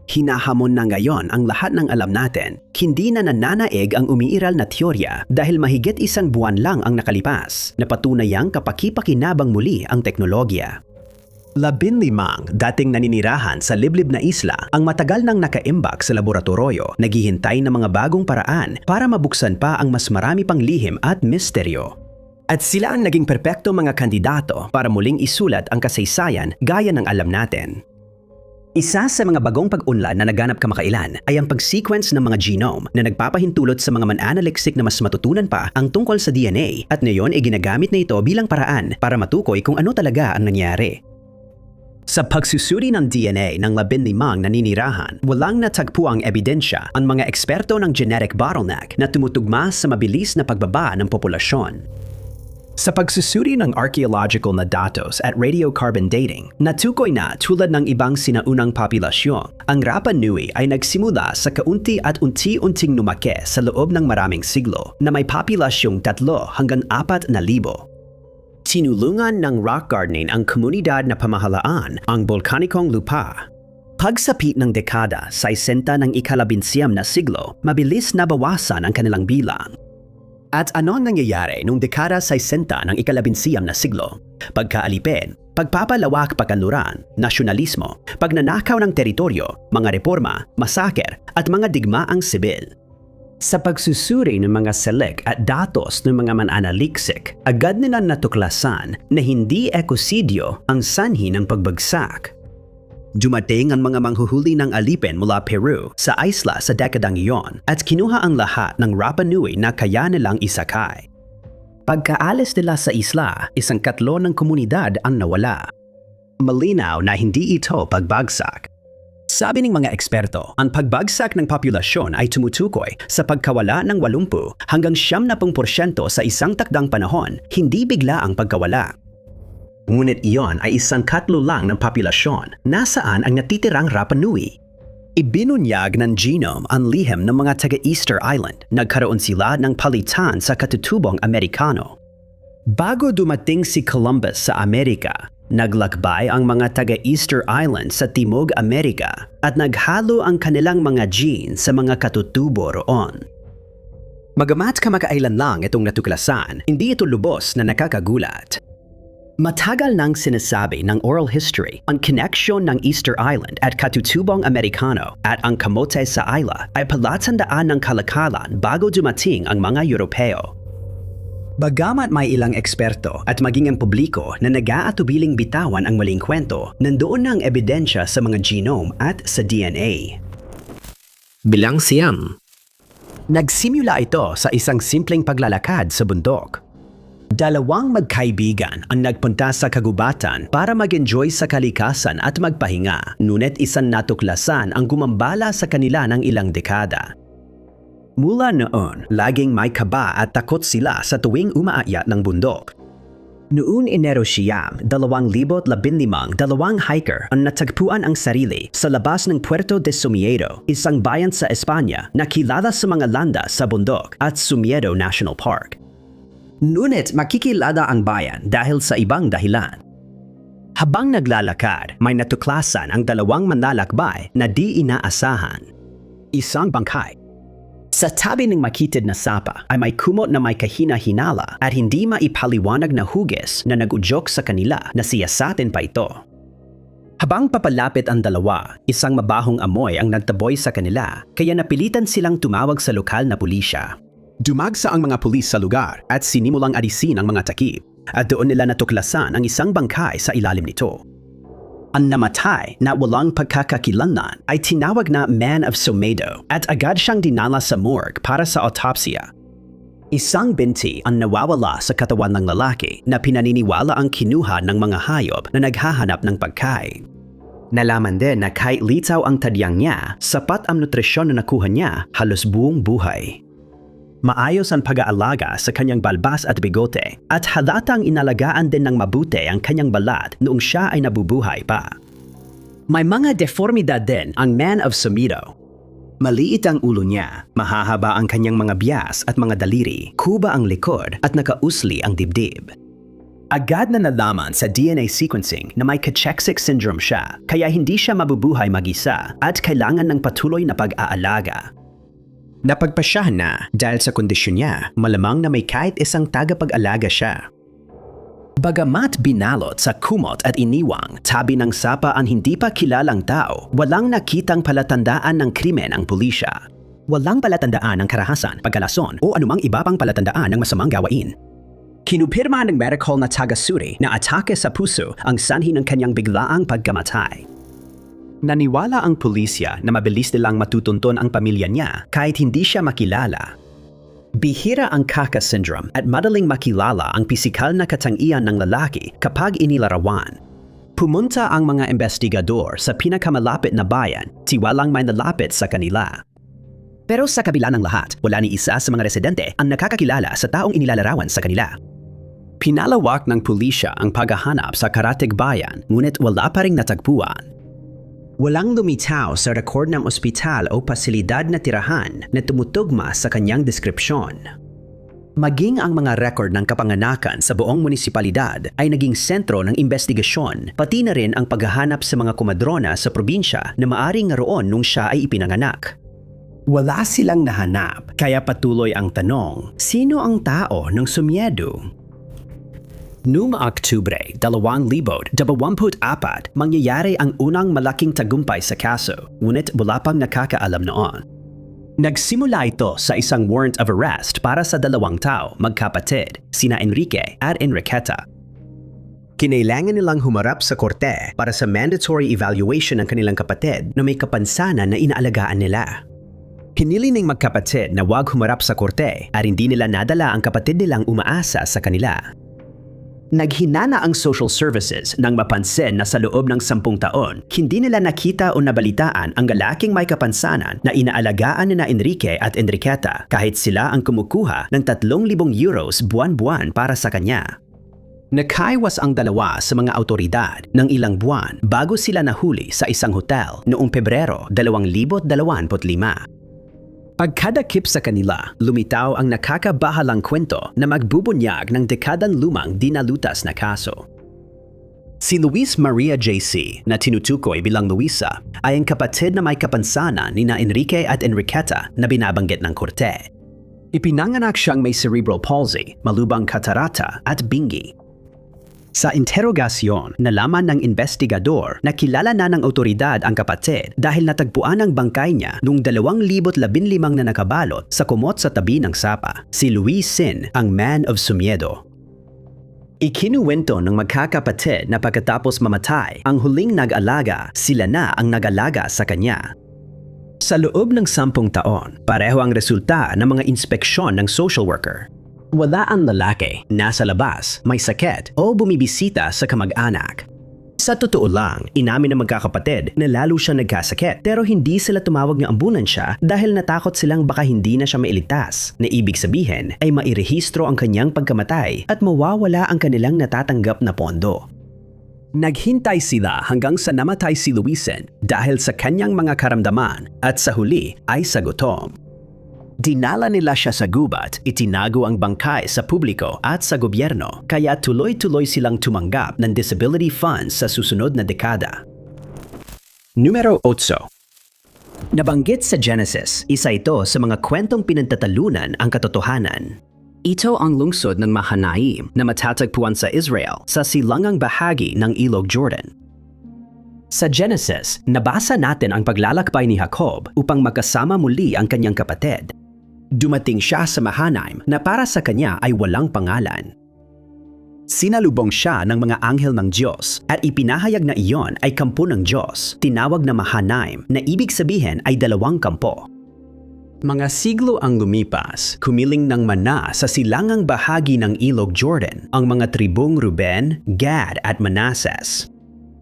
Hinahamon na ngayon ang lahat ng alam natin, hindi na nananaig ang umiiral na teorya dahil mahigit 1 buwan lang ang nakalipas na patunayang kapaki-pakinabang muli ang teknolohiya. 15 dating naninirahan sa liblib na isla ang matagal nang nakaimbak sa laboratorio, naghihintay ng mga bagong paraan para mabuksan pa ang mas marami pang lihim at misteryo. At sila ang naging perpekto mga kandidato para muling isulat ang kasaysayan gaya ng alam natin. Isa sa mga bagong pag-unlad na naganap kamakailan ay ang pag-sequence ng mga genome na nagpapahintulot sa mga mananaliksik na mas matutunan pa ang tungkol sa DNA at ngayon ay ginagamit na ito bilang paraan para matukoy kung ano talaga ang nangyari. Sa pagsusuri ng DNA ng 15 naninirahan, walang natagpuang ebidensya ang mga eksperto ng genetic bottleneck na tumutugma sa mabilis na pagbaba ng populasyon. Sa pagsusuri ng archaeological na datos at radiocarbon dating, natukoy na tulad ng ibang sinaunang populasyon, ang Rapa Nui ay nagsimula sa kaunti at unti-unting lumaki sa loob ng maraming siglo na may populasyong 3 hanggang 4 na libo. Tinulungan ng rock gardening ang komunidad na pamahalaan ang bolkanikong lupa. Pagsapit ng dekada sa 60 ng ika-19 na siglo, mabilis na bawasan ang kanilang bilang. At ano ang nangyayari noong dekada 60 ng ika-11 na siglo? Pagkaalipin, pagpapalawak pakanluran, nasyonalismo, pagnanakaw ng teritoryo, mga reforma, masaker at mga digmaang sibil. Sa pagsusuri ng mga selik at datos ng mga mananaliksik, agad nila natuklasan na hindi ekosidyo ang sanhi ng pagbagsak. Dumating ang mga manghuhuli ng alipin mula Peru sa isla sa dekadang iyon at kinuha ang lahat ng Rapa Nui na kaya nilang isakay. Pagkaalis nila sa isla, 1/3 ng komunidad ang nawala. Malinaw na hindi ito pagbagsak. Sabi ng mga eksperto, ang pagbagsak ng populasyon ay tumutukoy sa pagkawala ng 80 hanggang 70% sa isang takdang panahon, hindi bigla ang pagkawala. Ngunit iyon ay 1/4 lang ng populasyon, nasaan ang natitirang Rapa Nui. Ibinunyag ng genome ang lihim ng mga taga-Easter Island. Nagkaroon sila ng palitan sa katutubong Amerikano. Bago dumating si Columbus sa Amerika, naglakbay ang mga taga-Easter Island sa Timog Amerika at naghalo ang kanilang mga genes sa mga katutubo roon. Magamat kamakailan lang itong natuklasan, hindi ito lubos na nakakagulat. Matagal nang sinasabi ng oral history ang connection ng Easter Island at katutubong Amerikano at ang kamote sa isla ay palatandaan ng kalakalan bago dumating ang mga Europeo. Bagamat may ilang eksperto at maging ang publiko na nag-aatubiling bitawan ang maling kwento, nandoon na ang ebidensya sa mga genome at sa DNA. Bilang siyam. Nagsimula ito sa isang simpleng paglalakad sa bundok. Dalawang magkaibigan ang nagpunta sa kagubatan para mag-enjoy sa kalikasan at magpahinga, ngunit isang natuklasan ang gumambala sa kanila ng ilang dekada. Mula noon, laging may kaba at takot sila sa tuwing umaakyat ng bundok. Noong Enero 2015, 2 hiker ang natagpuan ang sarili sa labas ng Puerto de Somiedo, isang bayan sa Espanya na kilala sa mga landas sa bundok at Somiedo National Park. Ngunit makikilala ang bayan dahil sa ibang dahilan. Habang naglalakad, may natuklasan ang 2 manlalakbay na di inaasahan. Isang bangkay. Sa tabi ng makitid na sapa ay may kumot na may kahina-hinala at hindi maipaliwanag na hugis na nag-udyok sa kanila na siyasatin pa ito. Habang papalapit ang 2, isang mabahong amoy ang nagtaboy sa kanila kaya napilitan silang tumawag sa lokal na pulisya. Dumagsa ang mga pulis sa lugar at sinimulang alisin ang mga takip at doon nila natuklasan ang isang bangkay sa ilalim nito. Ang namatay na walang pagkakakilanlan ay tinawag na Man of Somiedo at agad siyang dinala sa morgue para sa autopsya. Isang binti ang nawawala sa katawan ng lalaki na pinaniniwala ang kinuha ng mga hayop na naghahanap ng pagkain. Nalaman din na kahit litaw ang tadyang niya, sapat ang nutrisyon na nakuha niya halos buong buhay. Maayos ang pag-aalaga sa kanyang balbas at bigote at halatang inalagaan din ng mabuti ang kanyang balat noong siya ay nabubuhay pa. May mga deformidad din ang Man of Somiedo. Maliit ang ulo niya, mahahaba ang kanyang mga bias at mga daliri, kuba ang likod at nakausli ang dibdib. Agad na nalaman sa DNA sequencing na may Kacheksik syndrome siya, kaya hindi siya mabubuhay mag-isa at kailangan ng patuloy na pag-aalaga. Napagpasyahan na dahil sa kondisyon niya, malamang na may kahit isang tagapag-alaga siya. Bagamat binalot sa kumot at iniwang tabi ng sapa ang hindi pa kilalang tao, walang nakitang palatandaan ng krimen ang pulisya. Walang palatandaan ng karahasan, pagkalason o anumang iba pang palatandaan ng masamang gawain. Kinupirma ng medical na taga-suri na atake sa puso ang sanhi ng kanyang biglaang pagkamatay. Naniwala ang pulisya na mabilis nilang matutunton ang pamilya niya kahit hindi siya makilala. Bihira ang Kaka syndrome at madaling makilala ang pisikal na katangian ng lalaki kapag inilarawan. Pumunta ang mga investigador sa pinakamalapit na bayan, tiwalang may nalapit sa kanila. Pero sa kabila ng lahat, wala ni isa sa mga residente ang nakakakilala sa taong inilalarawan sa kanila. Pinalawak ng pulisya ang paghahanap sa karatig bayan, ngunit wala pa ring natagpuan. Walang lumitaw sa record ng ospital o pasilidad na tirahan na tumutugma sa kanyang deskripsyon. Maging ang mga record ng kapanganakan sa buong munisipalidad ay naging sentro ng investigasyon, pati na rin ang paghahanap sa mga komadrona sa probinsya na maaring naroon nung siya ay ipinanganak. Wala silang nahanap, kaya patuloy ang tanong, sino ang tao ng Sumyedo? Noong Oktubre 2024, mangyayari ang unang malaking tagumpay sa kaso, ngunit wala pang nakakaalam noon. Nagsimula ito sa isang warrant of arrest para sa 2 tao, magkapatid, sina Enrique at Enriqueta. Kinailangan nilang humarap sa korte para sa mandatory evaluation ng kanilang kapatid na may kapansanan na inaalagaan nila. Hinili ng magkapatid na huwag humarap sa korte at hindi nila nadala ang kapatid nilang umaasa sa kanila. Naghinana ang social services nang mapansin na sa loob ng 10 taon, hindi nila nakita o nabalitaan ang lalaking may kapansanan na inaalagaan ni na Enrique at Enriqueta kahit sila ang kumukuha ng 3,000 euros buwan-buwan para sa kanya. Nakaiwas ang dalawa sa mga autoridad ng ilang buwan bago sila nahuli sa isang hotel noong Pebrero 2025. Pagkadakip sa kanila, lumitaw ang nakakabahalang kwento na magbubunyag ng dekadan lumang dinalutas na kaso. Si Luis Maria J.C. na tinutukoy bilang Luisa ay ang kapatid na may kapansanan ni na Enrique at Enriqueta na binabanggit ng korte. Ipinanganak siyang may cerebral palsy, malubang katarata at bingi. Sa interogasyon, nalaman ng investigador na kilala na ng otoridad ang kapatid dahil natagpuan ang bangkay niya noong 2015 na nakabalot sa kumot sa tabi ng sapa. Si Luis Sin, ang man of Sumyedo. Ikinuwento ng magkakapatid na pagkatapos mamatay, ang huling nag-alaga, sila na ang nag-alaga sa kanya. Sa loob ng 10 taon, pareho ang resulta ng mga inspeksyon ng social worker. Wala ang lalaki, nasa labas, may sakit o bumibisita sa kamag-anak. Sa totoo lang, inamin ng magkakapatid na lalo siya nagkasakit pero hindi sila tumawag ng ambulansya dahil natakot silang baka hindi na siya mailigtas, na ibig sabihin ay mairehistro ang kanyang pagkamatay at mawawala ang kanilang natatanggap na pondo. Naghintay sila hanggang sa namatay si Luisen dahil sa kanyang mga karamdaman at sa huli ay sa gutom. Dinala nila siya sa gubat, itinago ang bangkay sa publiko at sa gobyerno, kaya tuloy-tuloy silang tumanggap ng disability funds sa susunod na dekada. Numero 8. Nabanggit sa Genesis, isa ito sa mga kwentong pinagtatalunan ang katotohanan. Ito ang lungsod ng Mahanaim na matatagpuan sa Israel sa silangang bahagi ng Ilog Jordan. Sa Genesis, nabasa natin ang paglalakbay ni Jacob upang magkasama muli ang kanyang kapatid. Dumating siya sa Mahanaim na para sa kanya ay walang pangalan. Sinalubong siya ng mga anghel ng Diyos at ipinahayag na iyon ay kampo ng Diyos, tinawag na Mahanaim na ibig sabihin ay 2 kampo. Mga siglo ang lumipas, kumiling ng mana sa silangang bahagi ng Ilog Jordan ang mga tribong Ruben, Gad at Manassas.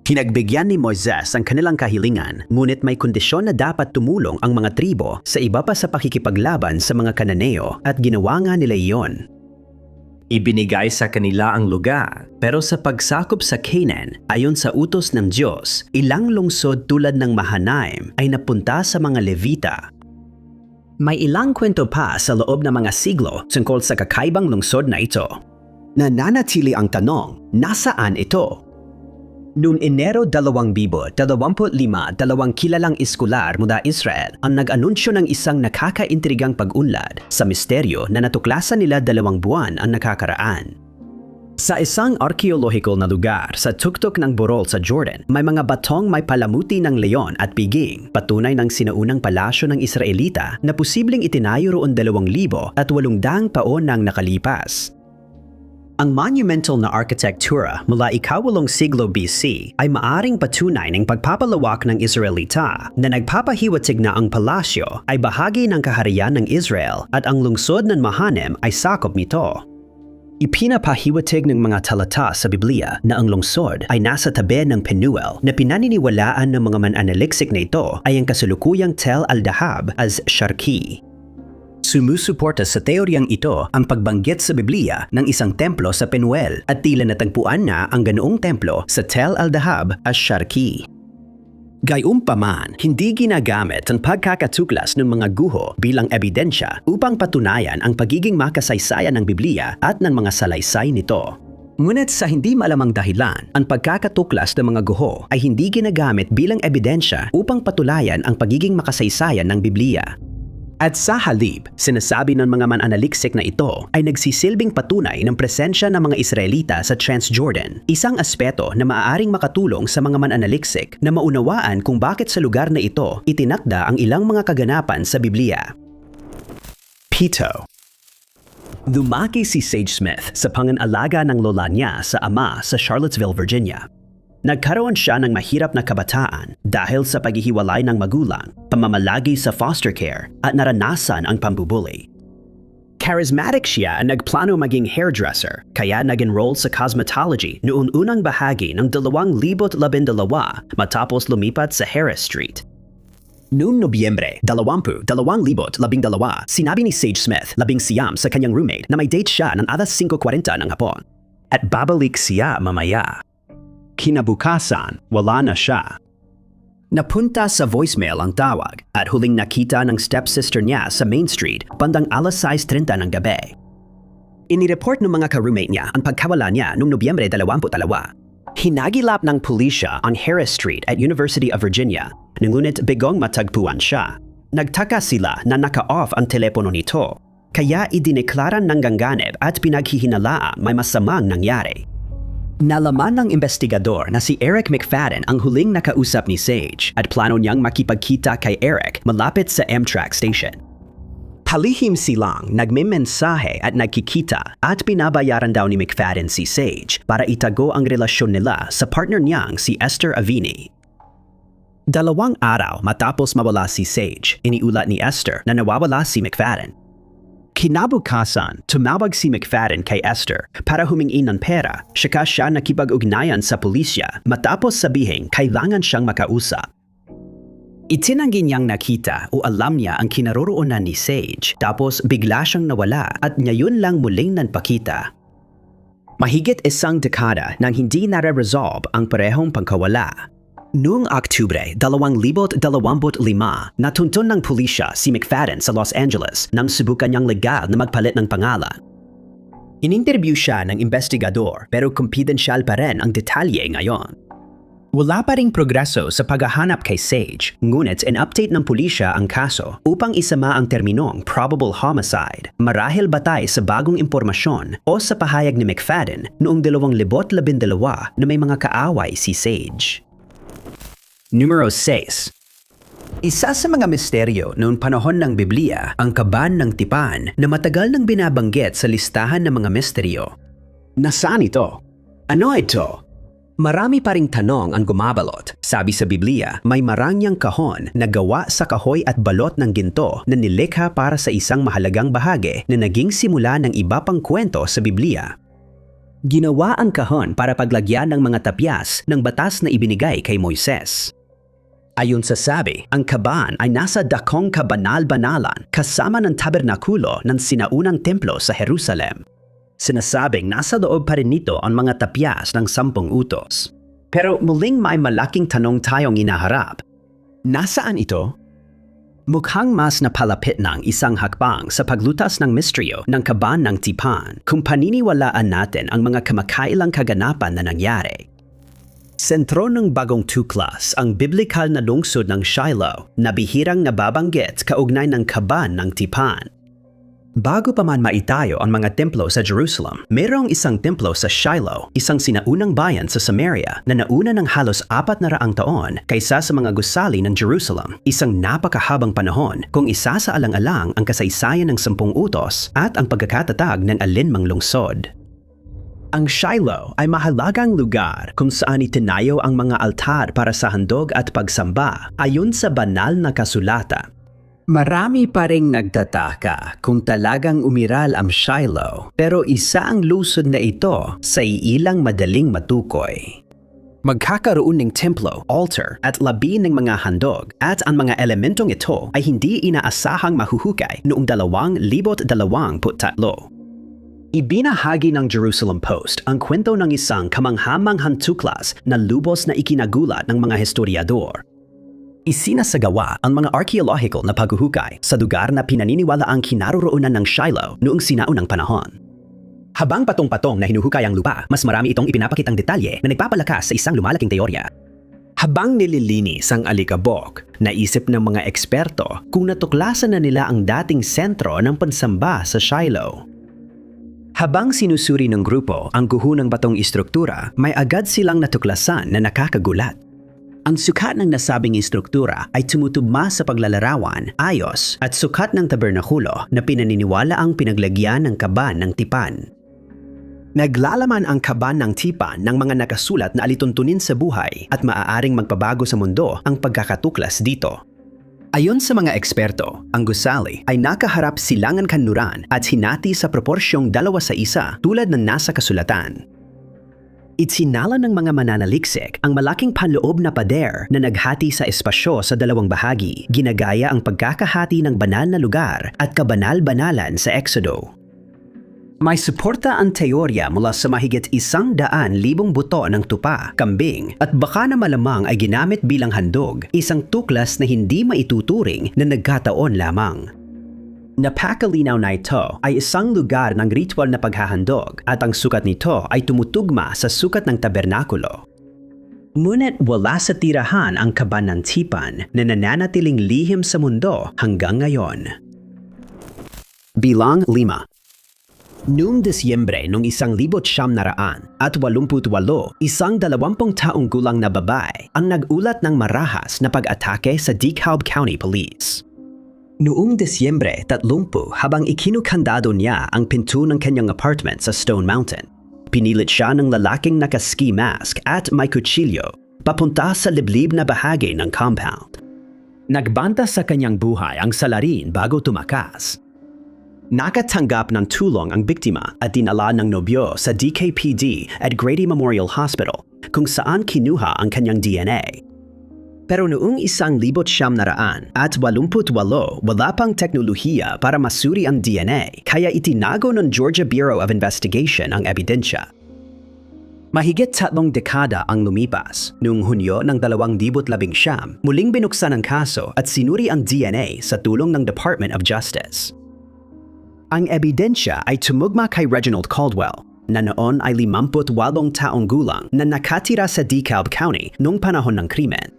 Hinagbigyan ni Moises ang kanilang kahilingan, ngunit may kondisyon na dapat tumulong ang mga tribo sa iba pa sa pakikipaglaban sa mga Kananeo at ginawa nga nila iyon. Ibinigay sa kanila ang lugar, pero sa pagsakop sa Canaan, ayon sa utos ng Diyos, ilang lungsod tulad ng Mahanaim ay napunta sa mga Levita. May ilang kwento pa sa loob ng mga siglo tungkol sa kakaibang lungsod na ito. Nananatili ang tanong, nasaan ito? Noong Enero 2025, 2 kilalang iskolar mula Israel ang nag-anunsyo ng isang nakakaintrigang pag-unlad sa misteryo na natuklasan nila 2 buwan ang nakakaraan. Sa isang arkeolohikal na lugar sa tuktok ng Burol sa Jordan, may mga batong may palamuti ng leon at piging, patunay ng sinaunang palasyo ng Israelita na posibleng itinayo roon 2,800 taon nang nakalipas. Ang monumental na arkitektura mula ika-8 siglo BC ay maaring patunay ng pagpapalawak ng Israelita na nagpapahiwatig na ang palasyo ay bahagi ng kaharian ng Israel at ang lungsod ng Mahanaim ay sakop nito. Ipinapahiwatig ng mga talata sa Biblia na ang lungsod ay nasa tabi ng Penuel na pinaniniwalaan ng mga mananaliksik na ito ay ang kasalukuyang Tel al-Dahab as Sharki. Sumusuporta sa teoryang ito ang pagbanggit sa Biblia ng isang templo sa Penuel at tila natagpuan na ang ganoong templo sa Tel al-Dahab as Sharki. Gayunpaman, hindi ginagamit ang pagkakatuklas ng mga guho bilang ebidensya upang patunayan ang pagiging makasaysayan ng Biblia at ng mga salaysay nito. Ngunit sa hindi malamang dahilan, ang pagkakatuklas ng mga guho ay hindi ginagamit bilang ebidensya upang patulayan ang pagiging makasaysayan ng Biblia. At sa halip, sinasabi ng mga mananaliksik na ito ay nagsisilbing patunay ng presensya ng mga Israelita sa Transjordan, isang aspeto na maaaring makatulong sa mga mananaliksik na maunawaan kung bakit sa lugar na ito itinakda ang ilang mga kaganapan sa Biblia. Pito. Lumaki si Sage Smith sa panganalaga ng lola niya sa ama sa Charlottesville, Virginia. Nagkaroon siya ng mahirap na kabataan dahil sa paghihiwalay ng magulang, pamamalagi sa foster care at naranasan ang pambubuli. Charismatic siya at nagplano maging hairdresser kaya nag-enroll sa cosmetology noong unang bahagi ng 2012 matapos lumipat sa Harris Street. Noong Nobyembre 2012, sinabi ni Sage Smith, 19 sa kanyang roommate na may date siya ng alas 5:40 ng hapon. At babalik siya mamaya. Kinabukasan, wala na siya. Napunta sa voicemail ang tawag at huling nakita ng stepsister niya sa Main Street bandang alas 6:30 ng gabi. Inireport ng mga ka-roommate niya ang pagkawala niya noong Nobyembre 22. Hinagilap ng pulisya ang Harris Street at University of Virginia, ngunit bigong matagpuan siya. Nagtaka sila na naka-off ang telepono nito, kaya idineklara ng gangganib at pinaghihinalaang may masamang nangyari. Nalaman ng investigador na si Eric McFadden ang huling nakausap ni Sage at plano niyang makipagkita kay Eric malapit sa Amtrak station. Palihim silang nagmimensahe at nagkikita at binabayaran daw ni McFadden si Sage para itago ang relasyon nila sa partner niyang si Esther Avini. 2 araw matapos mawala si Sage, iniulat ni Esther na nawawala si McFadden. Kinabukasan, tumawag si McFadden kay Esther para humingi ng pera, saka siya nakipag-ugnayan sa pulisya matapos sabihin kailangan siyang makausap. Itinanggi niyang nakita o alam niya ang kinaroroonan ni Sage, tapos bigla siyang nawala at ngayon lang muling nanpakita. Mahigit 1 dekada nang hindi nare-resolve ang parehong pagkawala. Noong Oktubre 2025, natuntun ng pulisya si McFadden sa Los Angeles nang subukan niyang legal na magpalit ng pangalan. Ininterview siya ng investigador pero kumpidensyal pa rin ang detalye ngayon. Wala pa ring progreso sa paghahanap kay Sage, ngunit in-update ng pulisya ang kaso upang isama ang terminong probable homicide, marahil batay sa bagong impormasyon o sa pahayag ni McFadden noong 2012 na may mga kaaway si Sage. Numero 6. Isa sa mga misteryo noong panahon ng Biblia ang kaban ng tipan na matagal nang binabanggit sa listahan ng mga misteryo. Nasaan ito? Ano ito? Marami pa ring tanong ang gumabalot. Sabi sa Biblia, may marangyang kahon na gawa sa kahoy at balot ng ginto na nilikha para sa isang mahalagang bahagi na naging simula ng iba pang kwento sa Biblia. Ginawa ang kahon para paglagyan ng mga tapyas ng batas na ibinigay kay Moises. Ayon sa sabi, ang kaban ay nasa dakong kabanal-banalan kasama ng tabernakulo ng sinaunang templo sa Jerusalem. Sinasabing nasa loob pa rin nito ang mga tapyas ng 10 utos. Pero muling may malaking tanong tayong inaharap. Nasaan ito? Mukhang mas napalapit ng isang hakbang sa paglutas ng misteryo ng kaban ng tipan kung paniniwalaan natin ang mga kamakailang kaganapan na nangyari. Sentro ng bagong tuklas ang biblikal na lungsod ng Shiloh na bihirang nababanggit kaugnay ng kaban ng tipan. Bago pa man maitayo ang mga templo sa Jerusalem, mayroong isang templo sa Shiloh, isang sinaunang bayan sa Samaria na nauna ng halos 400 taon kaysa sa mga gusali ng Jerusalem, isang napakahabang panahon kung isa sa alang-alang ang kasaysayan ng 10 utos at ang pagkakatatag ng alinmang lungsod. Ang Shiloh ay mahalagang lugar kung saan itinayo ang mga altar para sa handog at pagsamba ayon sa banal na kasulatan. Marami pa ring nagtataka kung talagang umiral ang Shiloh, pero isa ang lusod na ito sa iilang madaling matukoy. Magkakaroon ng templo, altar at labi ng mga handog at ang mga elementong ito ay hindi inaasahang mahuhukay noong 2023. Ibinahagi ng Jerusalem Post ang kwento ng isang kamanghamanghang tuklas na lubos na ikinagulat ng mga historiador. Isinasagawa ang mga archaeological na paghuhukay sa lugar na pinaniniwala ang kinaroroonan ng Shiloh noong sinaunang panahon. Habang patong-patong na hinuhukay ang lupa, mas marami itong ipinapakitang detalye na nagpapalakas sa isang lumalaking teorya. Habang nililinis ang alikabok, naisip ng mga eksperto kung natuklasan na nila ang dating sentro ng pansamba sa Shiloh. Habang sinusuri ng grupo ang guho ng batong istruktura, may agad silang natuklasan na nakakagulat. Ang sukat ng nasabing istruktura ay tumutugma sa paglalarawan, ayos at sukat ng tabernakulo na pinaniniwala ang pinaglagyan ng kaban ng tipan. Naglalaman ang kaban ng tipan ng mga nakasulat na alituntunin sa buhay at maaaring magpabago sa mundo ang pagkakatuklas dito. Ayon sa mga eksperto, ang gusali ay nakaharap silangan kanluran at hinati sa proporsyong 2:1 tulad ng nasa kasulatan. Itsinala ng mga mananaliksik ang malaking panloob na pader na naghati sa espasyo sa dalawang bahagi, ginagaya ang pagkakahati ng banal na lugar at kabanal-banalan sa Exodo. May suporta ang teorya mula sa mahigit 100,000 buto ng tupa, kambing at baka na malamang ay ginamit bilang handog, isang tuklas na hindi maituturing na nagkataon lamang. Napakalinaw na ito ay isang lugar ng ritual na paghahandog at ang sukat nito ay tumutugma sa sukat ng tabernakulo. Ngunit wala sa tirahan ang kaban ng tipan na nananatiling lihim sa mundo hanggang ngayon. Bilang 5. Noong Disyembre noong 1988, isang 20 taong gulang na babae ang nagulat ng marahas na pag-atake sa DeKalb County Police. Noong Disyembre 30 habang ikinukandado niya ang pinto ng kanyang apartment sa Stone Mountain, pinilit siya ng lalaking naka-ski mask at may kutsilyo papunta sa liblib na bahagi ng compound. Nagbanta sa kanyang buhay ang salarin bago tumakas. Nakatanggap ng tulong ang biktima at dinala ng nobyo sa DKPD at Grady Memorial Hospital kung saan kinuha ang kanyang DNA. Pero noong 1988 wala pang teknolohiya para masuri ang DNA kaya itinago ng Georgia Bureau of Investigation ang ebidensya. Mahigit 3 dekada ang lumipas. Noong Hunyo ng 2019, muling binuksan ang kaso at sinuri ang DNA sa tulong ng Department of Justice. Ang ebidensya ay tumugma kay Reginald Caldwell, na noon ay 58 taong gulang na nakatira sa DeKalb County noong panahon ng krimen.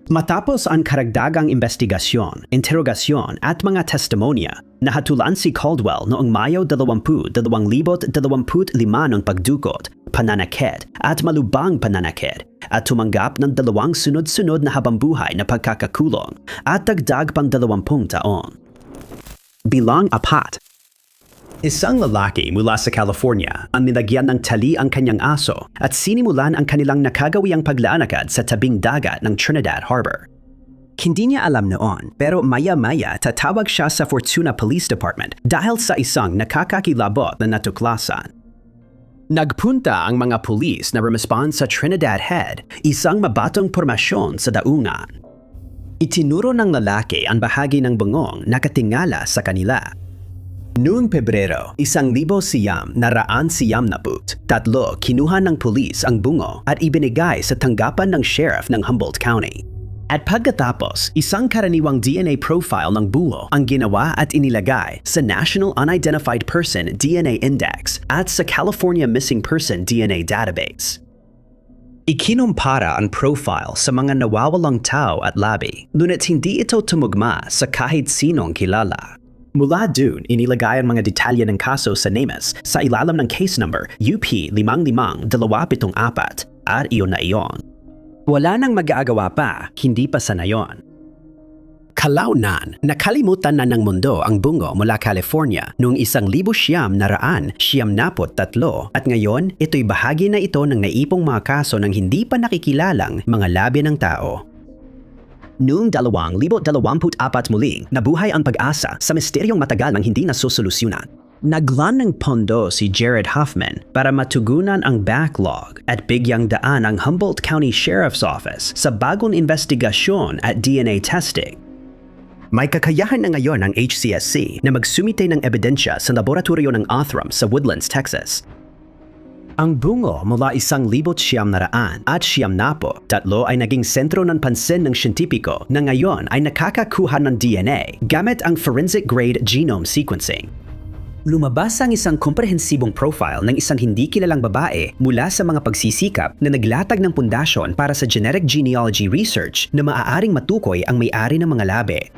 Matapos ang karagdagang investigasyon, interogasyon at mga testimonya, nahatulan si Caldwell noong Mayo 20, 2025 ng pagdukot, pananakit at malubhang pananakit at tumanggap ng 2 sunod-sunod na habambuhay na pagkakakulong at dagdag pang 20 taon. Bilang 4. Isang lalaki mula sa California ang nilagyan ng tali ang kanyang aso at sinimulan ang kanilang nakagawiang paglalakad sa tabing dagat ng Trinidad Harbor. Hindi niya alam noon pero maya-maya tatawag siya sa Fortuna Police Department dahil sa isang nakakakilabot na natuklasan. Nagpunta ang mga pulis na rumespond sa Trinidad Head, isang mabatong pormasyon sa daungan. Itinuro ng lalaki ang bahagi ng bungong na katingala sa kanila. Noong Pebrero, 1993, kinuha ng pulis ang bungo at ibinigay sa tanggapan ng sheriff ng Humboldt County. At pagkatapos, isang karaniwang DNA profile ng bulo ang ginawa at inilagay sa National Unidentified Person DNA Index at sa California Missing Person DNA Database. Ikinumpara ang profile sa mga nawawalang tao at labi, ngunit hindi ito tumugma sa kahit sinong kilala. Mula dun, inilagay ang mga detalye ng kaso sa NamUs sa ilalim ng case number UP55274 at iyon na iyon. Wala nang mag-aagawa pa, hindi pa sa nayon. Kalaunan, nakalimutan na ng mundo ang bungo mula California noong 1973 at ngayon ito'y bahagi na ito ng naipong mga kaso ng hindi pa nakikilalang mga labi ng tao. Noong 2024 muling, nabuhay ang pag-asa sa misteryong matagal nang hindi nasusolusyonan. Naglaan ng pondo si Jared Huffman para matugunan ang backlog at bigyang daan ang Humboldt County Sheriff's Office sa bagong investigasyon at DNA testing. May kakayahan na ngayon ang HCSC na magsumite ng ebidensya sa laboratorio ng Othram sa Woodlands, Texas. Ang bungo mula 1973 ay naging sentro ng pansin ng siyentipiko na ngayon ay nakakakuha ng DNA gamit ang forensic grade genome sequencing. Lumabas ang isang komprehensibong profile ng isang hindi kilalang babae mula sa mga pagsisikap na naglatag ng pundasyon para sa genetic genealogy research na maaaring matukoy ang may-ari ng mga labi.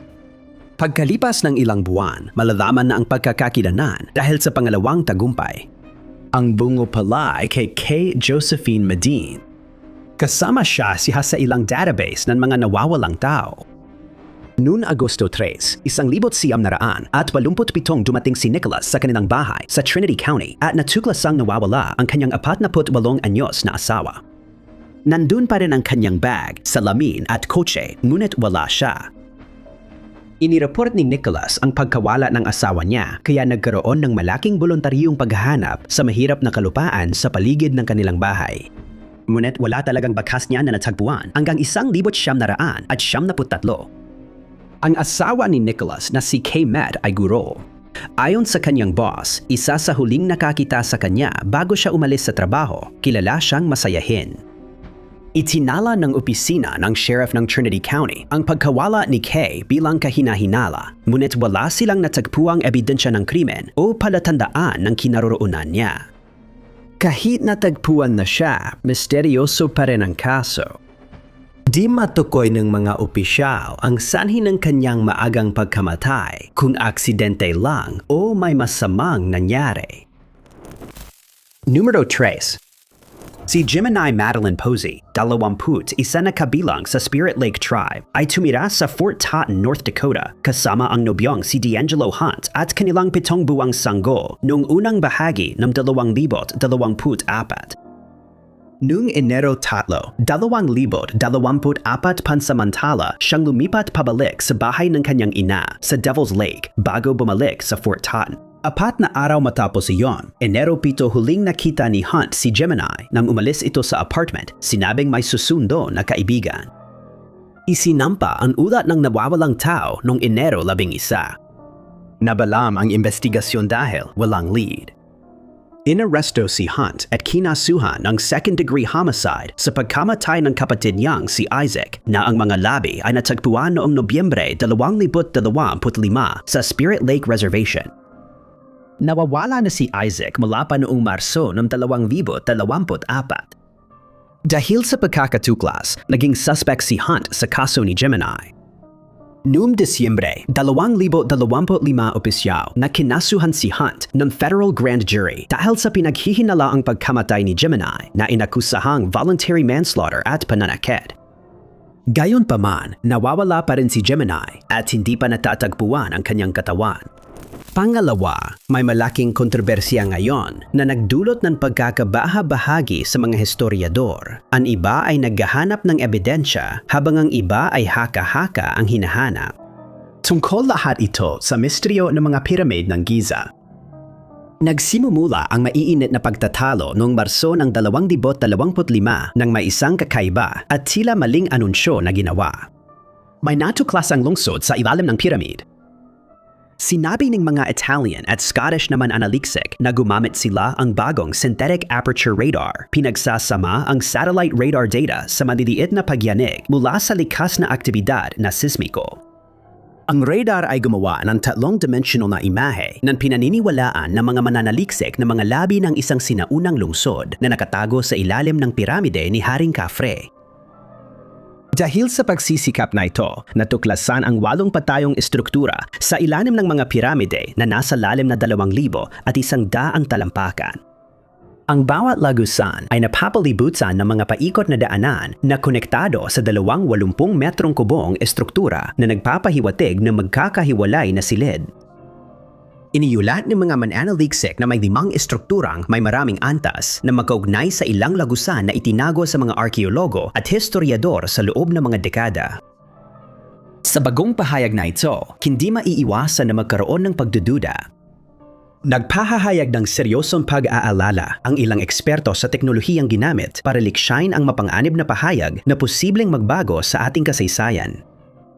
Pagkalipas ng ilang buwan, malalaman na ang pagkakakilanan dahil sa pangalawang tagumpay. Ang bungo pala ay kay K. Josephine Medin. Kasama siya sa ilang database ng mga nawawalang tao. Noon Agosto 3, 1987 dumating si Nicholas sa kanilang bahay sa Trinity County at natuklasang nawawala ang kanyang 48 anyos na asawa. Nandun pa rin ang kanyang bag, salamin at kotse, ngunit wala siya. Inireport ni Nicholas ang pagkawala ng asawa niya kaya nagkaroon ng malaking voluntaryong paghahanap sa mahirap na kalupaan sa paligid ng kanilang bahay. Ngunit wala talagang bakas niya na natagpuan hanggang 1,973. Ang asawa ni Nicholas na si Kay Matt ay guro. Ayon sa kanyang boss, isa sa huling nakakita sa kanya bago siya umalis sa trabaho, kilala siyang masayahin. Itinala ng opisina ng sheriff ng Trinity County ang pagkawala ni Kay bilang kahina-hinala, ngunit wala silang natagpuang ebidensya ng krimen o palatandaan ng kinaroroonan niya. Kahit natagpuan na siya, misteryoso pa rin ang kaso. Di matukoy ng mga opisyal ang sanhi ng kanyang maagang pagkamatay kung aksidente lang o may masamang nangyari. Numero 3. Si Gemini Madeline Posey, 21 na kabilang sa Spirit Lake Tribe, ay tumira sa Fort Totten, North Dakota kasama ang nobyong si D'Angelo Hunt at kanilang 7 buwang sanggol noong unang bahagi ng 2024. Noong Enero 3, 2024 pansamantala siyang lumipat pabalik sa bahay ng kanyang ina sa Devil's Lake bago bumalik sa Fort Totten. 4 na araw matapos iyon, Enero 7 huling nakita ni Hunt si Gemini nang umalis ito sa apartment, sinabing may susundo na kaibigan. Isinampa ang ulat ng nawawalang tao noong Enero 11. Nabalam ang investigasyon dahil walang lead. Inaresto si Hunt at kinasuhan ng second-degree homicide sa pagkamatay ng kapatid niyang si Isaac na ang mga labi ay natagpuan noong Nobyembre 2025 sa Spirit Lake Reservation. Nawawala na si Isaac mula pa noong Marso ng 2024. Dahil sa pagkakatuklas, naging suspect si Hunt sa kaso ni Gemini. Noong Disyembre, 2025 opisyal na kinasuhan si Hunt ng federal grand jury dahil sa pinaghihinalaang pagkamatay ni Gemini na inakusahang voluntary manslaughter at pananakit. Gayunpaman, nawawala pa rin si Gemini at hindi pa natatagpuan ang kanyang katawan. Pangalawa, may malaking kontrobersiya ngayon na nagdulot ng pagkakabaha-bahagi sa mga historiador. Ang iba ay naghahanap ng ebidensya habang ang iba ay haka-haka ang hinahanap. Tungkol lahat ito sa misteryo ng mga piramid ng Giza. Nagsimumula ang maiinit na pagtatalo noong Marso ng 2025 nang may isang kakaiba at tila maling anunsyo na ginawa. May natuklasang lungsod sa ilalim ng piramid. Sinabi ng mga Italian at Scottish naman analiksik na gumamit sila ang bagong synthetic aperture radar. Pinagsasama ang satellite radar data sa maliliit na pagyanig mula sa likas na aktibidad na sismiko. Ang radar ay gumawa ng 3-dimensional na imahe ng pinaniniwalaan ng mga mananaliksik na mga labi ng isang sinaunang lungsod na nakatago sa ilalim ng piramide ni Haring Khafre. Dahil sa pagsisikap na ito, natuklasan ang 8 patayong estruktura sa ilalim ng mga piramide na nasa lalim na 2,000 at 100 talampakan. Ang bawat lagusan ay napapalibutan ng mga paikot na daanan na konektado sa 280 metrong kubong estruktura na nagpapahiwatig ng magkakahiwalay na silid. Iniulat ng mga mananaliksik na may 5 estrukturang may maraming antas na magkaugnay sa ilang lagusan na itinago sa mga arkeologo at historiador sa loob ng mga dekada. Sa bagong pahayag na ito, hindi maiiwasan na magkaroon ng pagdududa. Nagpahahayag ng seryosong pag-aalala ang ilang eksperto sa teknolohiyang ginamit para liksayin ang mapanganib na pahayag na posibleng magbago sa ating kasaysayan.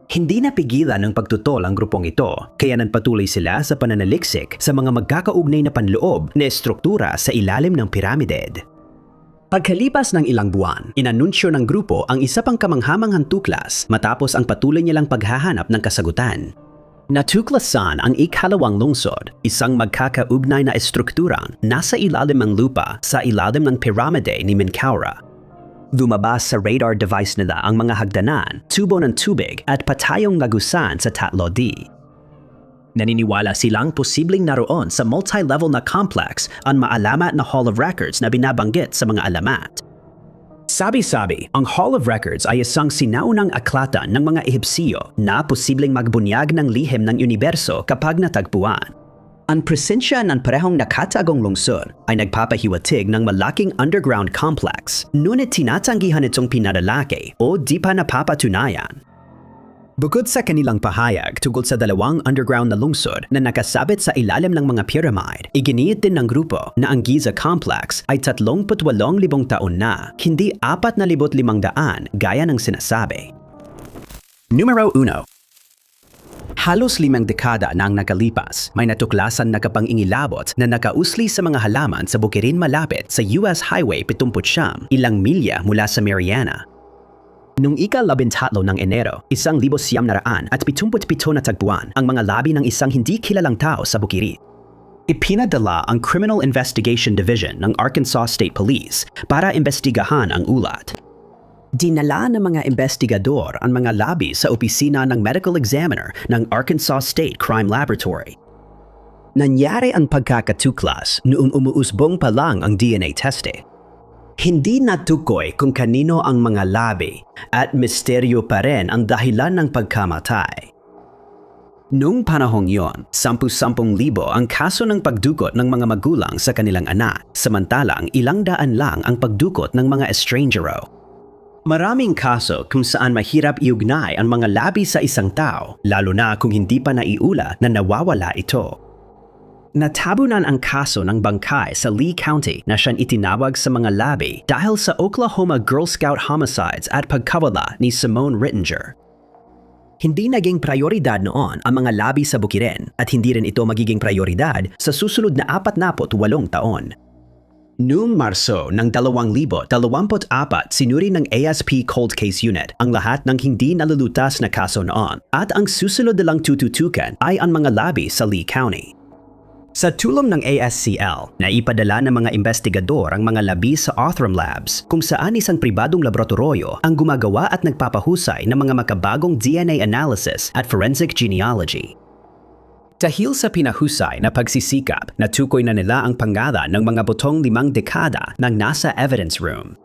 Hindi napigilan ng pagtutol ang grupong ito, kaya nagpatuloy sila sa pananaliksik sa mga magkakaugnay na panloob na estruktura sa ilalim ng piramide. Pagkalipas ng ilang buwan, inanunsyo ng grupo ang isa pang kamanghamanghang tuklas matapos ang patuloy nilang paghahanap ng kasagutan. Natuklasan ang ikalawang lungsod, isang magkakaugnay na estrukturang nasa ilalim ng lupa sa ilalim ng piramide ni Menkaura. Lumabas sa radar device nila ang mga hagdanan, tubo ng tubig at patayong lagusan sa 3D. Naniniwala silang posibleng naroon sa multi-level na complex ang maalamat na Hall of Records na binabanggit sa mga alamat. Sabi-sabi, ang Hall of Records ay isang sinaunang aklatan ng mga Ehipsyo na posibleng magbunyag ng lihim ng universo kapag natagpuan. Ang presensya ng parehong nakatagong lungsod ay nagpapahiwatig ng malaking underground complex, ngunit tinatanggihan itong pinadalaki o di pa napapatunayan. Bukod sa kanilang pahayag tungkol sa dalawang underground na lungsod na nakasabit sa ilalim ng mga pyramid, iginiit din ng grupo na ang Giza Complex ay 38,000 taon na, hindi 4,500 gaya ng sinasabi. Numero 1. Halos 5 dekada na ang nakalipas, may natuklasan na kapang-ingilabot na nakausli sa mga halaman sa bukirin malapit sa US Highway 79, ilang milya mula sa Mariana. Noong ika-13 ng Enero, 1977 na tagpuan ang mga labi ng isang hindi kilalang tao sa bukirin. Ipinadala ang Criminal Investigation Division ng Arkansas State Police para imbestigahan ang ulat. Dinala ng mga investigador ang mga labi sa opisina ng medical examiner ng Arkansas State Crime Laboratory. Nangyari ang pagkakatuklas noong umuusbong pa lang ang DNA testing. Hindi natukoy kung kanino ang mga labi at misteryo pa rin ang dahilan ng pagkamatay. Noong panahong yon, 10,000 ang kaso ng pagdukot ng mga magulang sa kanilang anak, samantalang 100 lang ang pagdukot ng mga estrangero. Maraming kaso kung saan mahirap iugnay ang mga labi sa isang tao, lalo na kung hindi pa naiula na nawawala ito. Natabunan ang kaso ng bangkay sa Lee County na siyang itinawag sa mga labi dahil sa Oklahoma Girl Scout homicides at pagkawala ni Simone Rittinger. Hindi naging prioridad noon ang mga labi sa bukirin at hindi rin ito magiging prioridad sa susunod na 48 taon. Noong Marso ng 2024, sinuri ng ASP Cold Case Unit ang lahat ng hindi nalulutas na kaso noon at ang susunod na lang tututukan ay ang mga labi sa Lee County. Sa tulong ng ASCL, naipadala ng mga investigador ang mga labi sa Othram Labs kung saan isang pribadong laboratorio ang gumagawa at nagpapahusay ng mga makabagong DNA analysis at forensic genealogy. Dahil sa pinahusay na pagsisikap, natukoy na nila ang pangalan ng mga botong 5 dekada ng nasa evidence room.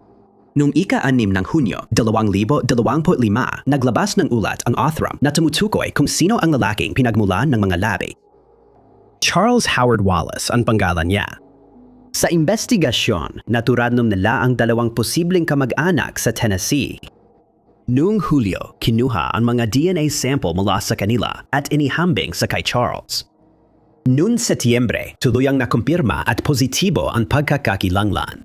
Noong ika-6 ng Hunyo, 2025, naglabas ng ulat ang Othram na tumutukoy kung sino ang lalaking pinagmulan ng mga labi. Charles Howard Wallace ang pangalan niya. Sa investigasyon, naturanom nila ang 2 posibleng kamag-anak sa Tennessee. Noong Hulyo, kinuha ang mga DNA sample mula sa kanila at inihambing sa kay Charles. Noong Setyembre, tuluyang nakumpirma at positibo ang pagkakakilanglan.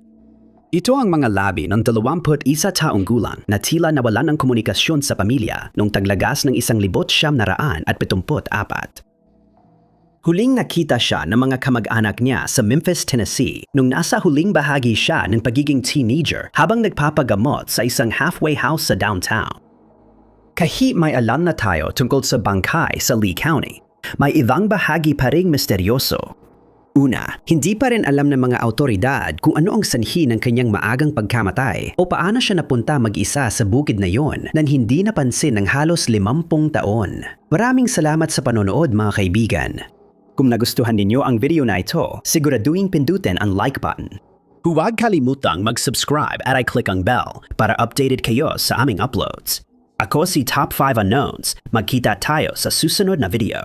Ito ang mga labi ng 21 taong gulang na tila nawalan ng komunikasyon sa pamilya noong taglagas ng 1974. Huling nakita siya ng mga kamag-anak niya sa Memphis, Tennessee nung nasa huling bahagi siya ng pagiging teenager habang nagpapagamot sa isang halfway house sa downtown. Kahit may alam na tayo tungkol sa bangkay sa Lee County, may ibang bahagi pa ring misteryoso. Una, hindi pa rin alam ng mga awtoridad kung ano ang sanhi ng kanyang maagang pagkamatay o paano siya napunta mag-isa sa bukid na yon nang hindi napansin ng halos 50 taon. Maraming salamat sa panonood mga kaibigan. Kung nagustuhan ninyo ang video na ito, siguraduhin pindutin ang like button. Huwag kalimutang mag-subscribe at i-click ang bell para updated kayo sa aming uploads. Ako si Top 5 Unknowns. Magkita tayo sa susunod na video.